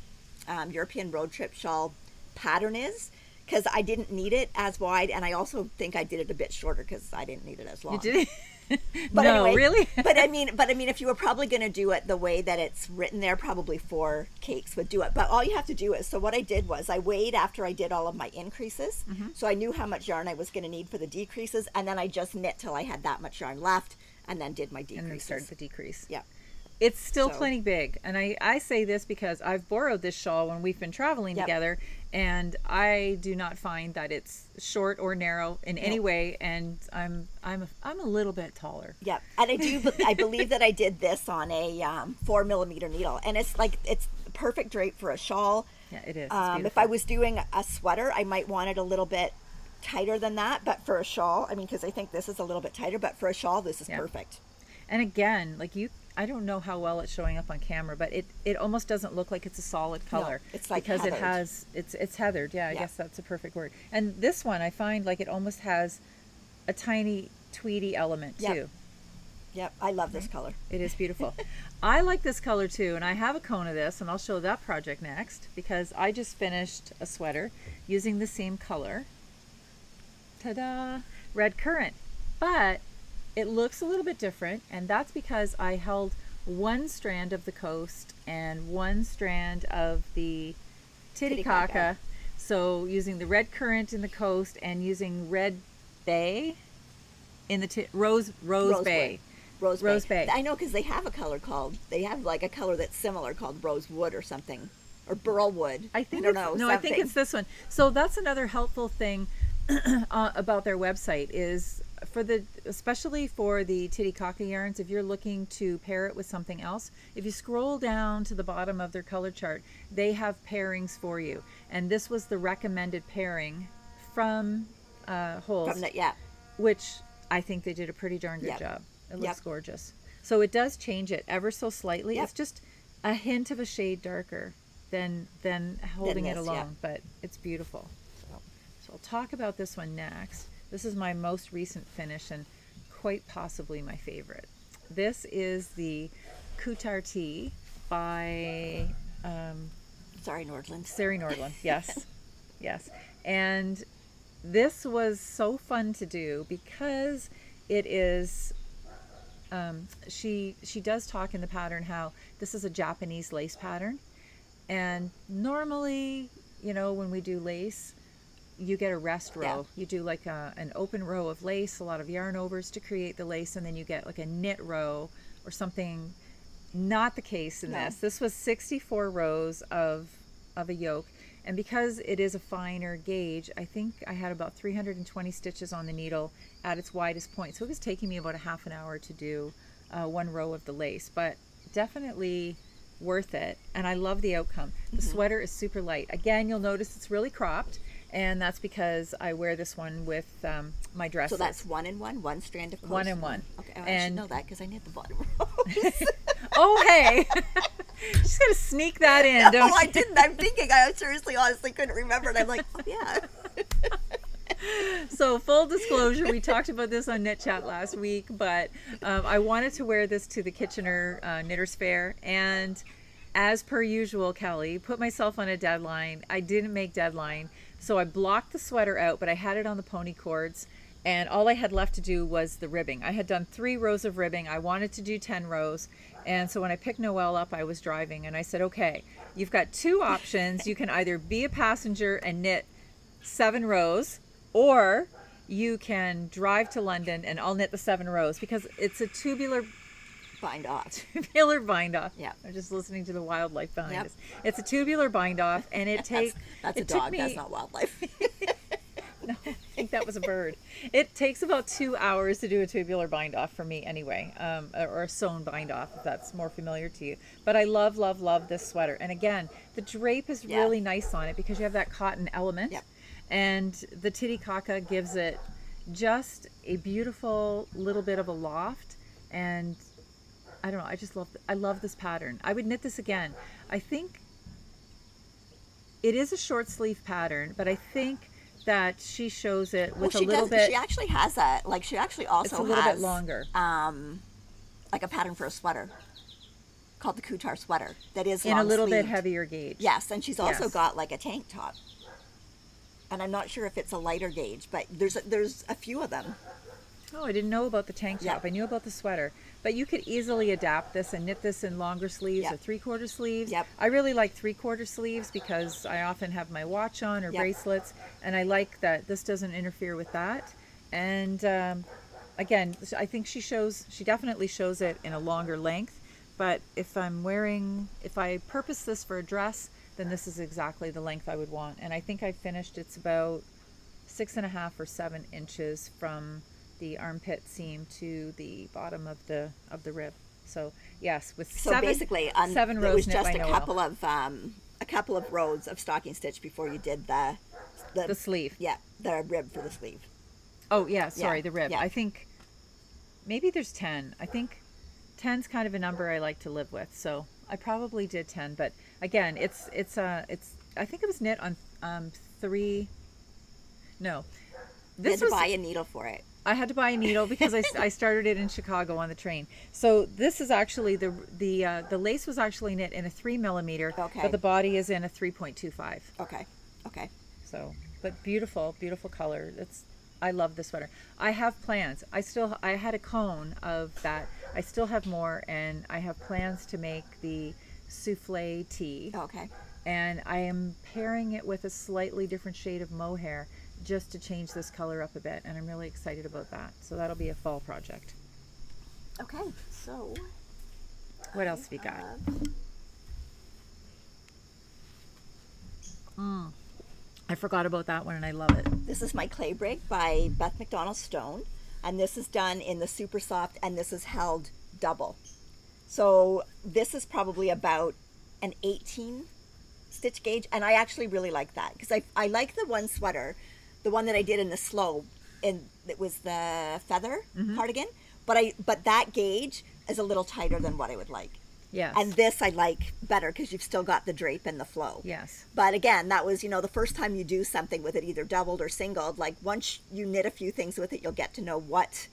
Speaker 1: European Road Trip shawl pattern is, because I didn't need it as wide, and I also think I did it a bit shorter because I didn't need it as long.
Speaker 2: You did?
Speaker 1: But
Speaker 2: no,
Speaker 1: anyway,
Speaker 2: really?
Speaker 1: but I mean, if you were probably going to do it the way that it's written there, probably 4 cakes would do it. But all you have to do is, so what I did was I weighed after I did all of my increases, so I knew how much yarn I was going to need for the decreases, and then I just knit till I had that much yarn left, and then did my decreases.
Speaker 2: And then started the decrease.
Speaker 1: Yeah.
Speaker 2: It's still plenty big, and I say this because I've borrowed this shawl when we've been traveling together, and I do not find that it's short or narrow in any way, and I'm a little bit taller. Yeah,
Speaker 1: and I believe that I did this on a 4mm needle, and it's perfect drape for a shawl.
Speaker 2: Yeah, it is.
Speaker 1: If I was doing a sweater, I might want it a little bit tighter than that, but for a shawl, I mean, because I think this is a little bit tighter, but for a shawl, this is perfect.
Speaker 2: And again, like I don't know how well it's showing up on camera, but it almost doesn't look like it's a solid color.
Speaker 1: No, it's like
Speaker 2: because
Speaker 1: heathered.
Speaker 2: It's heathered. Yeah, I guess that's a perfect word. And this one, I find like it almost has a tiny tweedy element too.
Speaker 1: Yep, I love this color.
Speaker 2: It is beautiful. I like this color too, and I have a cone of this, and I'll show that project next, because I just finished a sweater using the same color. Ta-da! Red currant. But it looks a little bit different, and that's because I held 1 strand of the Coast and 1 strand of the Titicaca. So using the red currant in the Coast and using red bay in the Rose Bay.
Speaker 1: Rose Bay. I know, because they have a color they have like a color that's similar called Rosewood or something, or Burlwood.
Speaker 2: I don't know. No, I think it's this one. So that's another helpful thing about their website is especially for the Titicaca yarns, if you're looking to pair it with something else, if you scroll down to the bottom of their color chart, they have pairings for you. And this was the recommended pairing from Holst, which I think they did a pretty darn good job. It looks gorgeous. So it does change it ever so slightly. It's just a hint of a shade darker than holding it alone, but it's beautiful. So I'll talk about this one next. This is my most recent finish and quite possibly my favorite. This is the Coutartee by
Speaker 1: Sari Nordland.
Speaker 2: Sari Nordland, yes. Yes. And this was so fun to do because it is she does talk in the pattern how this is a Japanese lace pattern, and normally, you know, when we do lace, you get a rest row. You do like an open row of lace, a lot of yarn overs to create the lace, and then you get like a knit row or something. Not the case in this. This was 64 rows of a yoke, and because it is a finer gauge, I think I had about 320 stitches on the needle at its widest point. So it was taking me about a half an hour to do one row of the lace, but definitely worth it. And I love the outcome. The sweater is super light. Again, you'll notice it's really cropped, and that's because I wear this one with my dresses.
Speaker 1: So that's 1-in-1, strand of clothes.
Speaker 2: 1-in-1.
Speaker 1: Okay, I should know that because I knit the bottom rows.
Speaker 2: Oh, hey. She's going to sneak that in, don't you?
Speaker 1: I didn't. I'm thinking. I seriously, honestly couldn't remember. And I'm like, oh, yeah.
Speaker 2: So full disclosure, we talked about this on Knit Chat last week, but I wanted to wear this to the Kitchener Knitters Fair, and as per usual, Kelly, put myself on a deadline. I didn't make deadline, so I blocked the sweater out, but I had it on the pony cords, and all I had left to do was the ribbing. I had done 3 rows of ribbing. I wanted to do 10 rows, and so when I picked Noelle up, I was driving, and I said, okay, you've got 2 options. You can either be a passenger and knit 7 rows, or you can drive to London and I'll knit the 7 rows, because it's a tubular
Speaker 1: bind off.
Speaker 2: Tubular bind off.
Speaker 1: Yeah.
Speaker 2: I'm just listening to the wildlife behind us. It's a tubular bind off, and it takes.
Speaker 1: That's a dog. That's not wildlife.
Speaker 2: No, I think that was a bird. It takes about 2 hours to do a tubular bind off for me, anyway, or a sewn bind off, if that's more familiar to you. But I love, love, love this sweater. And again, the drape is really nice on it because you have that cotton element.
Speaker 1: Yep.
Speaker 2: And the Titicaca gives it just a beautiful little bit of a loft, and I don't know, I love this pattern. I would knit this again. I think it is a short sleeve pattern, but I think that she shows it with a little bit.
Speaker 1: She actually has that. Like, she actually also
Speaker 2: it's a little bit longer.
Speaker 1: Like a pattern for a sweater called the Coutar sweater that is
Speaker 2: in a little bit heavier gauge.
Speaker 1: Yes, and she's also got like a tank top. And I'm not sure if it's a lighter gauge, but there's a few of them.
Speaker 2: Oh, I didn't know about the tank top. I knew about the sweater. But you could easily adapt this and knit this in longer sleeves or 3/4 sleeves.
Speaker 1: Yep.
Speaker 2: I really like 3/4 sleeves because I often have my watch on or bracelets, and I like that this doesn't interfere with that. And again, I think she definitely shows it in a longer length. But if I purpose this for a dress, then this is exactly the length I would want. And I think I finished, it's about 6.5 or 7 inches from the armpit seam to the bottom of the rib. So yes, with seven rows
Speaker 1: it was just a couple of rows of stocking stitch before you did the sleeve. Yeah, the rib for the sleeve.
Speaker 2: Oh yeah, sorry, the rib. Yeah. I think maybe there's 10. I think 10's kind of a number I like to live with. So I probably did 10, but again, it's I think it was knit on 3. No,
Speaker 1: you had to buy a needle for it.
Speaker 2: I had to buy a needle because I started it in Chicago on the train. So this is actually the lace was actually knit in a 3mm, but the body is in a 3.25.
Speaker 1: Okay.
Speaker 2: So, but beautiful, beautiful color. I love this sweater. I have plans. I had a cone of that. I still have more, and I have plans to make the souffle tee.
Speaker 1: Okay.
Speaker 2: And I am pairing it with a slightly different shade of mohair, just to change this color up a bit, and I'm really excited about that. So that'll be a fall project.
Speaker 1: Okay, so
Speaker 2: what else have you got? I forgot about that one and I love it.
Speaker 1: This is my clay break by Beth MacDonald Stone, and this is done in the super soft, and this is held double. So this is probably about an 18 stitch gauge, and I actually really like that because I like the one sweater, the one that I did in the slow, and it was the feather cardigan, but that gauge is a little tighter than what I would like.
Speaker 2: Yes.
Speaker 1: And this I like better because you've still got the drape and the flow.
Speaker 2: Yes.
Speaker 1: But again, that was, the first time you do something with it, either doubled or singled, like once you knit a few things with it, you'll get to know what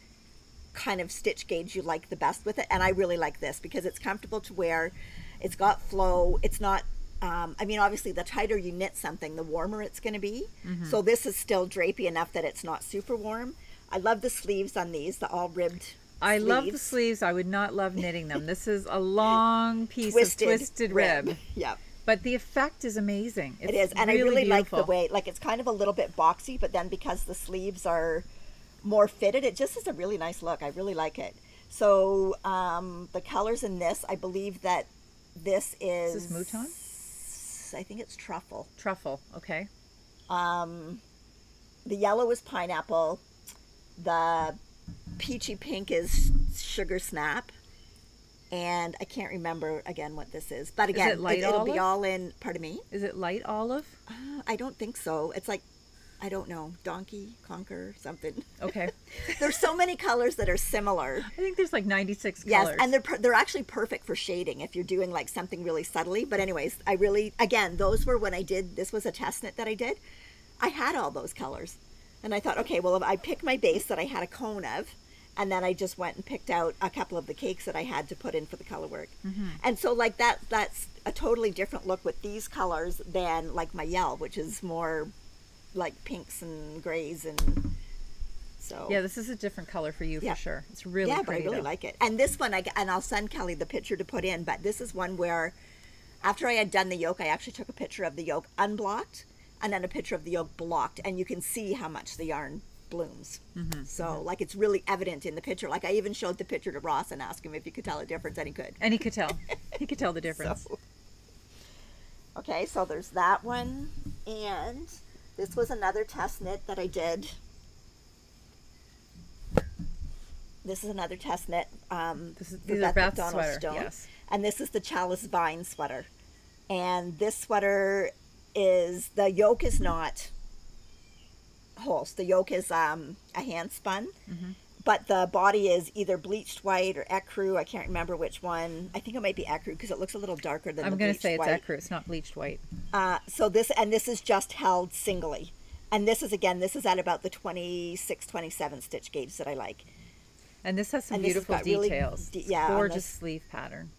Speaker 1: kind of stitch gauge you like the best with it. And I really like this because it's comfortable to wear. It's got flow. It's not, obviously the tighter you knit something, the warmer it's going to be. So this is still drapey enough that it's not super warm. I love the sleeves on these, the all ribbed
Speaker 2: I love the sleeves. I would not love knitting them. This is a long piece of twisted rib.
Speaker 1: Yep.
Speaker 2: But the effect is amazing.
Speaker 1: It is. And really I really beautiful. Like the way, like it's kind of a little bit boxy, but then because the sleeves are more fitted, it just is a really nice look. I really like it. So the colors in this, I believe that this is...
Speaker 2: Is this mouton?
Speaker 1: I think it's truffle.
Speaker 2: Truffle, okay.
Speaker 1: The yellow is pineapple. The peachy pink is sugar snap, and I can't remember again what this is, but again, it'll be all in. Pardon me.
Speaker 2: Is it light olive?
Speaker 1: I don't think so. It's like, I don't know, donkey conquer something.
Speaker 2: Okay.
Speaker 1: There's so many colors that are similar.
Speaker 2: I think there's like 96
Speaker 1: yes,
Speaker 2: colors.
Speaker 1: and they're actually perfect for shading if you're doing like something really subtly. But anyways, again, those were when I did. This was a test knit that I did. I had all those colors, and I thought, okay, well, if I picked my base that I had a cone of. And then I just went and picked out a couple of the cakes that I had to put in for the color work. And so like that's a totally different look with these colors than like my Yell, which is more like pinks and grays. And so
Speaker 2: yeah, this is a different color for you for sure. It's really pretty,
Speaker 1: but I really like it. And this one, and I'll send Kelly the picture to put in, but this is one where after I had done the yoke, I actually took a picture of the yoke unblocked and then a picture of the yoke blocked, and you can see how much the yarn blooms. Like it's really evident in the picture. Like I even showed the picture to Ross and asked him if he could tell a difference, and he could.
Speaker 2: And he could tell. He could tell the difference.
Speaker 1: Okay, so there's that one, and this was another test knit that I did. This is another test knit.
Speaker 2: These are Beth sweater.
Speaker 1: Stone.
Speaker 2: Yes.
Speaker 1: And this is the Chalice vine sweater, and this sweater is, the yoke is not Holst. The yoke is a hand spun, but the body is either bleached white or ecru. I can't remember which one. I think it might be ecru because it looks a little darker than
Speaker 2: I'm
Speaker 1: the
Speaker 2: going
Speaker 1: bleached
Speaker 2: to say it's
Speaker 1: white.
Speaker 2: ecru. It's not bleached white.
Speaker 1: So this is just held singly, and this is at about the 26, 27 stitch gauge that I like.
Speaker 2: And this has some beautiful details.
Speaker 1: Really,
Speaker 2: gorgeous sleeve pattern.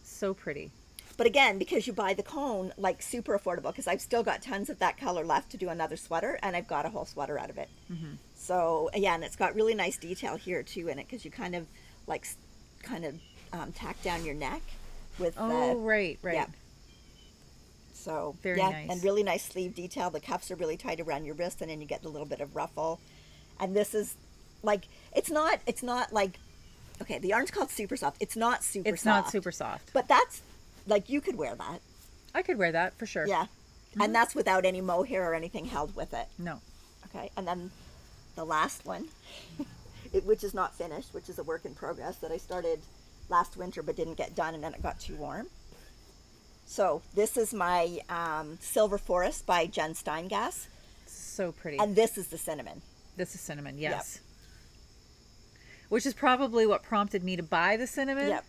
Speaker 2: So pretty.
Speaker 1: But again, because you buy the cone, like super affordable, because I've still got tons of that color left to do another sweater, and I've got a whole sweater out of it. So yeah, and it's got really nice detail here too in it, because you kind of tack down your neck with
Speaker 2: right.
Speaker 1: Yeah. So
Speaker 2: very nice.
Speaker 1: And really nice sleeve detail. The cuffs are really tight around your wrist, and then you get a little bit of ruffle. And this is like, it's not like, okay, the yarn's called super soft. It's not super soft.
Speaker 2: It's not super soft.
Speaker 1: But that's, like, you could wear that.
Speaker 2: I could wear that for sure.
Speaker 1: Yeah. And that's without any mohair or anything held with it.
Speaker 2: No.
Speaker 1: Okay. And then the last one, which is not finished, which is a work in progress that I started last winter but didn't get done, and then it got too warm. So this is my Silver Forest by Jenn Steingass.
Speaker 2: So pretty.
Speaker 1: And this is the cinnamon.
Speaker 2: This is cinnamon, yes. Yep. Which is probably what prompted me to buy the cinnamon.
Speaker 1: Yep.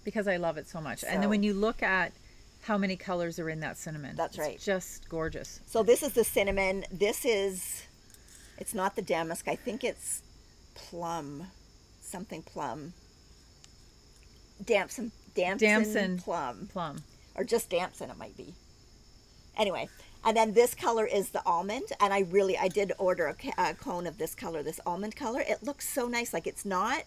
Speaker 1: Because
Speaker 2: I love it so much. And then when you look at how many colors are in that cinnamon.
Speaker 1: That's right.
Speaker 2: It's just gorgeous.
Speaker 1: So this is the cinnamon. This is, it's not the damask. I think it's plum. Something plum. Damson plum.
Speaker 2: Plum.
Speaker 1: Or just damson it might be. Anyway. And then this color is the almond, and I did order a cone of this color, this almond color. It looks so nice. Like it's not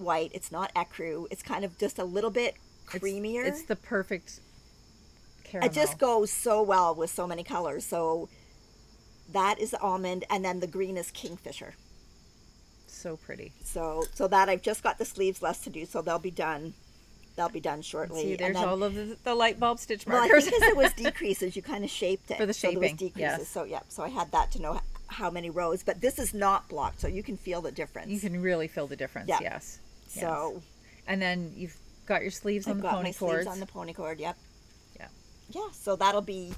Speaker 1: white, it's not ecru. It's kind of just a little bit creamier.
Speaker 2: It's the perfect caramel.
Speaker 1: It just goes so well with so many colors. So that is the almond, and then the green is kingfisher.
Speaker 2: so pretty.
Speaker 1: So that I've just got the sleeves left to do, so they'll be done. They'll be done shortly.
Speaker 2: See, there's all of the light bulb stitch
Speaker 1: Well, I
Speaker 2: markers.
Speaker 1: think because it was decreases, you kind of shaped it
Speaker 2: For the shaping,
Speaker 1: So there was decreases.
Speaker 2: yes.
Speaker 1: So yeah, so I had that to know how many rows. But this is not blocked, so you can feel the difference.
Speaker 2: You can really feel the difference.
Speaker 1: Yeah.
Speaker 2: Yes.
Speaker 1: So.
Speaker 2: Yes. And then you've got your sleeves on the pony cords.
Speaker 1: I've got my sleeves on the pony cord. Yep.
Speaker 2: Yeah.
Speaker 1: Yeah. So that'll be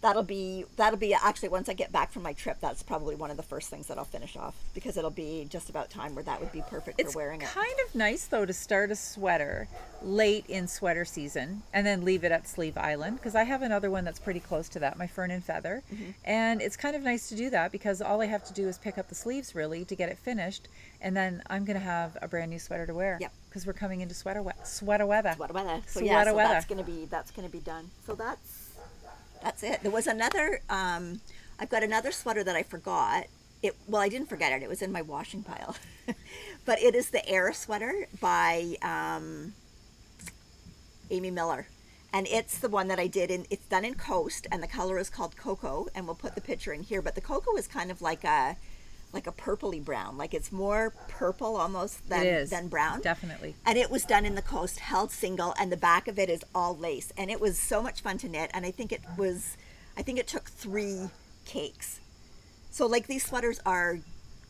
Speaker 1: actually, once I get back from my trip, that's probably one of the first things that I'll finish off, because it'll be just about time where that would be perfect for wearing it.
Speaker 2: It's kind of nice though to start a sweater late in sweater season and then leave it at Sleeve Island, because I have another one that's pretty close to that, my Fern and Feather. And it's kind of nice to do that because all I have to do is pick up the sleeves really to get it finished, and then I'm going to have a brand new sweater to wear.
Speaker 1: Yep.
Speaker 2: Because we're coming into sweater weather.
Speaker 1: So that's going to be done. So that's it. There was another, I've got another sweater that I forgot. Well, I didn't forget it. It was in my washing pile. But it is the Air sweater by Amy Miller. And it's the one that I did it's done in Coast, and the color is called Cocoa, and we'll put the picture in here. But the Cocoa is kind of like a purpley brown, like it's more purple almost than brown.
Speaker 2: Definitely.
Speaker 1: And it was done in the Coast, held single, and the back of it is all lace, and it was so much fun to knit. And I think it took 3 cakes. So like, these sweaters are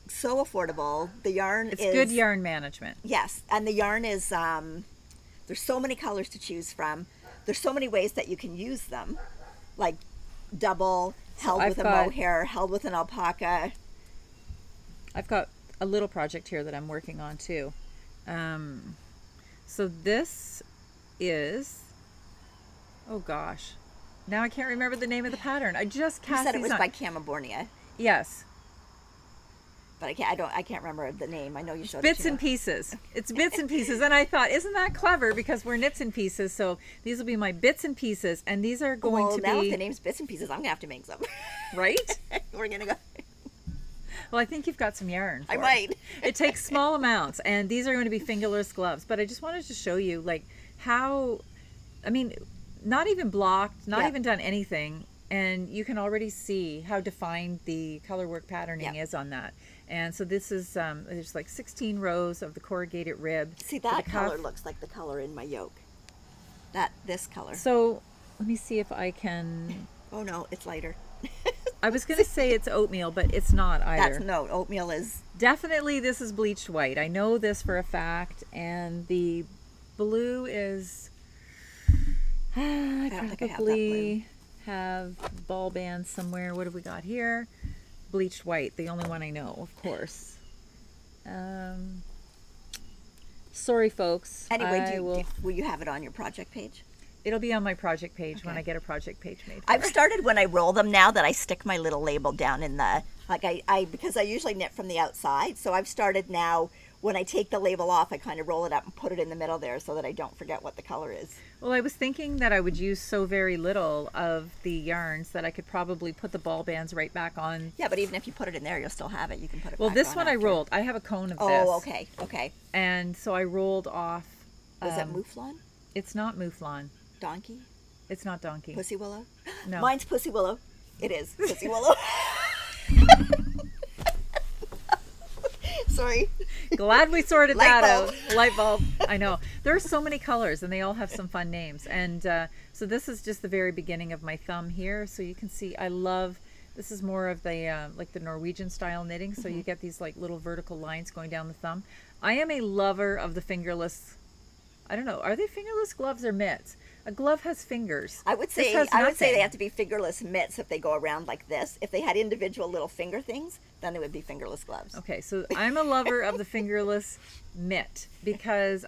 Speaker 1: so affordable. The yarn is
Speaker 2: good yarn management.
Speaker 1: Yes, and the yarn is there's so many colors to choose from. There's so many ways that you can use them, like double, held with a mohair, held with an alpaca.
Speaker 2: I've got a little project here that I'm working on too. So this is, oh gosh, now I can't remember the name of the pattern. I just cast
Speaker 1: You said it was
Speaker 2: on.
Speaker 1: by Camabornia.
Speaker 2: Yes.
Speaker 1: But I can't remember the name. I know you showed
Speaker 2: Bits
Speaker 1: it
Speaker 2: and Pieces. It's Bits and Pieces. And I thought, isn't that clever? Because we're knits and pieces. So these will be my bits and pieces. And these are going to be...
Speaker 1: Well, now if the name's Bits and Pieces, I'm going to have to make some.
Speaker 2: Right?
Speaker 1: We're going to go...
Speaker 2: Well, I think you've got some yarn.
Speaker 1: I might.
Speaker 2: It takes small amounts, and these are going to be fingerless gloves. But I just wanted to show you, like, how, I mean, not even blocked, not even done anything, and you can already see how defined the color work patterning is on that. And so this is, there's like 16 rows of the corrugated rib.
Speaker 1: See, that color looks like the color in my yoke. This color.
Speaker 2: So let me see if I can.
Speaker 1: Oh no, it's lighter.
Speaker 2: I was going to say it's oatmeal, but it's not either.
Speaker 1: No, oatmeal is...
Speaker 2: Definitely this is bleached white. I know this for a fact. And the blue is... I
Speaker 1: don't think I
Speaker 2: probably have ball bands somewhere. What have we got here? Bleached white, the only one I know, of course. Sorry, folks.
Speaker 1: Anyway, will you have it on your project page?
Speaker 2: It'll be on my project page when I get a project page made.
Speaker 1: I've started, when I roll them now, that I stick my little label down in the, like because I usually knit from the outside. So I've started now, when I take the label off, I kind of roll it up and put it in the middle there so that I don't forget what the color is.
Speaker 2: Well, I was thinking that I would use so very little of the yarns that I could probably put the ball bands right back on.
Speaker 1: Yeah, but even if you put it in there, you'll still have it. You can put it
Speaker 2: Well,
Speaker 1: back
Speaker 2: this
Speaker 1: on
Speaker 2: one
Speaker 1: after.
Speaker 2: I rolled. I have a cone of this.
Speaker 1: Oh, okay.
Speaker 2: And so I rolled off.
Speaker 1: Was it Mouflon?
Speaker 2: It's not Mouflon.
Speaker 1: Donkey?
Speaker 2: It's not Donkey.
Speaker 1: Pussy Willow?
Speaker 2: No.
Speaker 1: Mine's Pussy Willow. It is Pussy Willow. Sorry.
Speaker 2: Glad we sorted
Speaker 1: Light
Speaker 2: that
Speaker 1: bulb.
Speaker 2: out. Light bulb. I know. There are so many colors and they all have some fun names. And so this is just the very beginning of my thumb here. So you can see I love, this is more of the like the Norwegian style knitting. So you get these like little vertical lines going down the thumb. I am a lover of the fingerless, I don't know, are they fingerless gloves or mitts? A glove has fingers.
Speaker 1: I would say they have to be fingerless mitts if they go around like this. If they had individual little finger things, then they would be fingerless gloves.
Speaker 2: Okay, so I'm a lover of the fingerless mitt because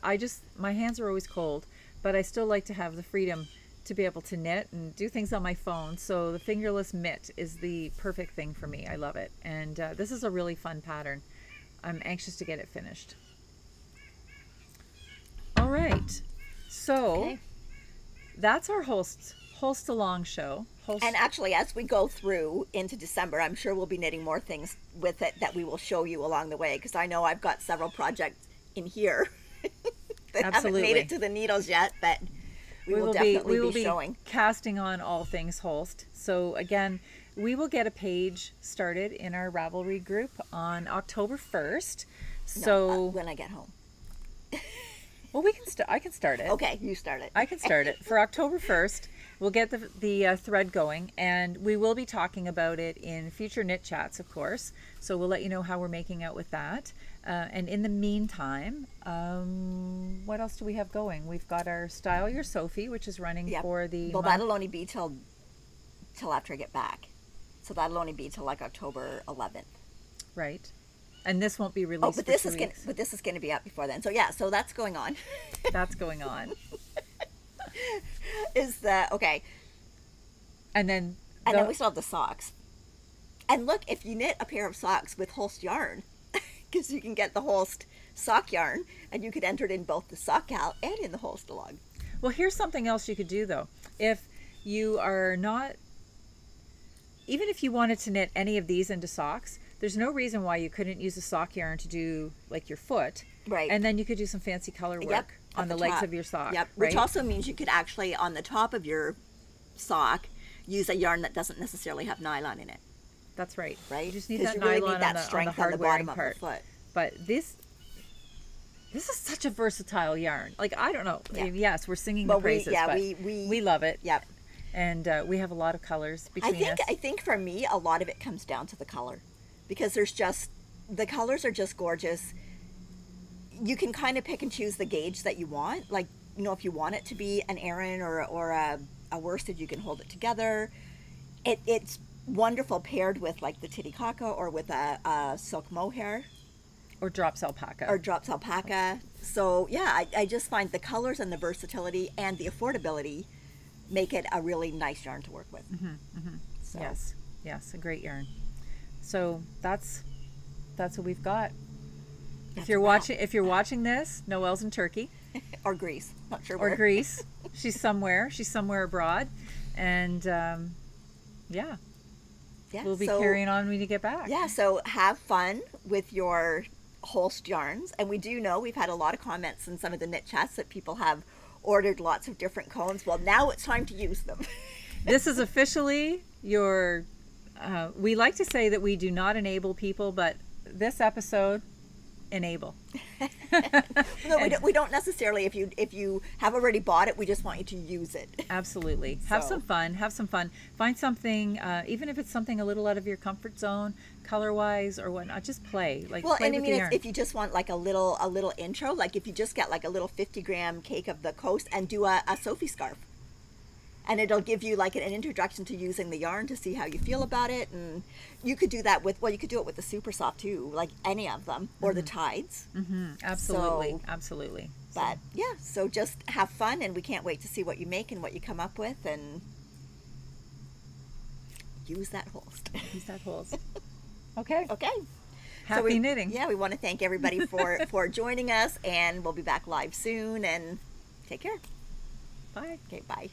Speaker 2: my hands are always cold, but I still like to have the freedom to be able to knit and do things on my phone. So the fingerless mitt is the perfect thing for me. I love it. And this is a really fun pattern. I'm anxious to get it finished. All right, so that's our Holst Along show.
Speaker 1: And actually, as we go through into December, I'm sure we'll be knitting more things with it that we will show you along the way, because I know I've got several projects in here that haven't made it to the needles yet, but we will definitely be showing.
Speaker 2: Casting on all things Holst. So again, we will get a page started in our Ravelry group on October 1st. So
Speaker 1: when I get home.
Speaker 2: Well, I can start it.
Speaker 1: Okay, you start it.
Speaker 2: I can start it. For October 1st, we'll get the thread going, and we will be talking about it in future knit chats, of course. So we'll let you know how we're making out with that. And in the meantime, what else do we have going? We've got our Style Your Sophie, which is running for the
Speaker 1: Well, that'll only be till after I get back. So that'll only be till like October 11th.
Speaker 2: Right. And this won't be released
Speaker 1: but this is going to be up before then. So yeah, so that's going on.
Speaker 2: That's going on.
Speaker 1: Okay.
Speaker 2: And then
Speaker 1: we still have the socks. And look, if you knit a pair of socks with Holst Yarn, because you can get the Holst sock yarn, and you could enter it in both the sock gal and in the Holst log.
Speaker 2: Well, here's something else you could do though. If you are not, even if you wanted to knit any of these into socks, there's no reason why you couldn't use a sock yarn to do like your foot.
Speaker 1: Right.
Speaker 2: And then you could do some fancy color work on the legs of your sock.
Speaker 1: Yep.
Speaker 2: Right?
Speaker 1: Which also means you could actually, on the top of your sock, use a yarn that doesn't necessarily have nylon in it.
Speaker 2: That's right.
Speaker 1: Right?
Speaker 2: You just need that
Speaker 1: you really
Speaker 2: nylon
Speaker 1: need that
Speaker 2: on
Speaker 1: strength
Speaker 2: the hard
Speaker 1: on the
Speaker 2: wearing
Speaker 1: bottom
Speaker 2: part.
Speaker 1: of the foot.
Speaker 2: But this is such a versatile yarn. Like, I don't know. Yeah. Yes, we're singing the praises, but we love it.
Speaker 1: Yep.
Speaker 2: And we have a lot of colors between us.
Speaker 1: I think for me, a lot of it comes down to the color. Because the colors are just gorgeous. You can kind of pick and choose the gauge that you want. Like, you know, if you want it to be an Aran or a worsted, you can hold it together. It's wonderful paired with like the Titicaca or with a silk mohair.
Speaker 2: Or drops alpaca.
Speaker 1: So yeah, I just find the colors and the versatility and the affordability make it a really nice yarn to work with. So.
Speaker 2: Yes, a great yarn. So that's what we've got. If you're watching this, Noelle's in Turkey.
Speaker 1: Or Greece. Not sure where.
Speaker 2: Or Greece. She's somewhere abroad. And we'll be carrying on when you get back.
Speaker 1: Yeah, so have fun with your Holst yarns. And we do know we've had a lot of comments in some of the knit chats that people have ordered lots of different cones. Well, now it's time to use them.
Speaker 2: This is officially your... we like to say that we do not enable people, but this episode, enable.
Speaker 1: No, we don't necessarily. If you have already bought it, we just want you to use it.
Speaker 2: Absolutely. Have some fun. Find something, even if it's something a little out of your comfort zone, color-wise or whatnot. Just play. Play
Speaker 1: and I
Speaker 2: with
Speaker 1: mean,
Speaker 2: the yarn.
Speaker 1: if you just want like a little intro, like if you just get like a little 50-gram cake of the coast and do a Sophie scarf. And it'll give you like an introduction to using the yarn to see how you feel about it. And you could do that you could do it with the Super Soft too, like any of them, or the Tides.
Speaker 2: Absolutely, absolutely.
Speaker 1: But yeah, so just have fun, and we can't wait to see what you make and what you come up with, and use that Holst.
Speaker 2: Okay.
Speaker 1: Happy
Speaker 2: knitting.
Speaker 1: Yeah, we want to thank everybody for joining us, and we'll be back live soon, and take care.
Speaker 2: Bye.
Speaker 1: Okay, bye.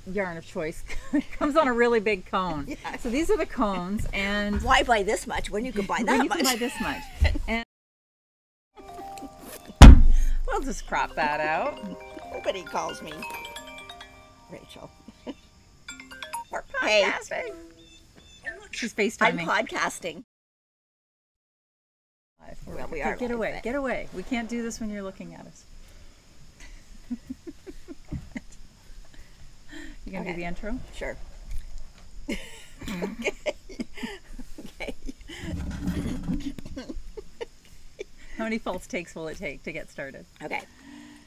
Speaker 2: Yarn of choice comes on a really big cone.
Speaker 1: Yeah.
Speaker 2: So these are the cones, and
Speaker 1: why buy this much when you could buy that
Speaker 2: when you
Speaker 1: much?
Speaker 2: can buy this much? And we'll just crop that out.
Speaker 1: Nobody calls me Rachel.
Speaker 2: We're podcasting.
Speaker 1: Hey.
Speaker 2: She's FaceTiming.
Speaker 1: I'm podcasting. Well, we are.
Speaker 2: Get away. Get away. We can't do this when you're looking at us. You gonna do the intro?
Speaker 1: Sure. Okay.
Speaker 2: How many false takes will it take to get started?
Speaker 1: Okay.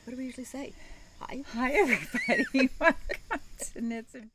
Speaker 1: What do we usually say? Hi.
Speaker 2: Hi, everybody. Welcome to Knits and...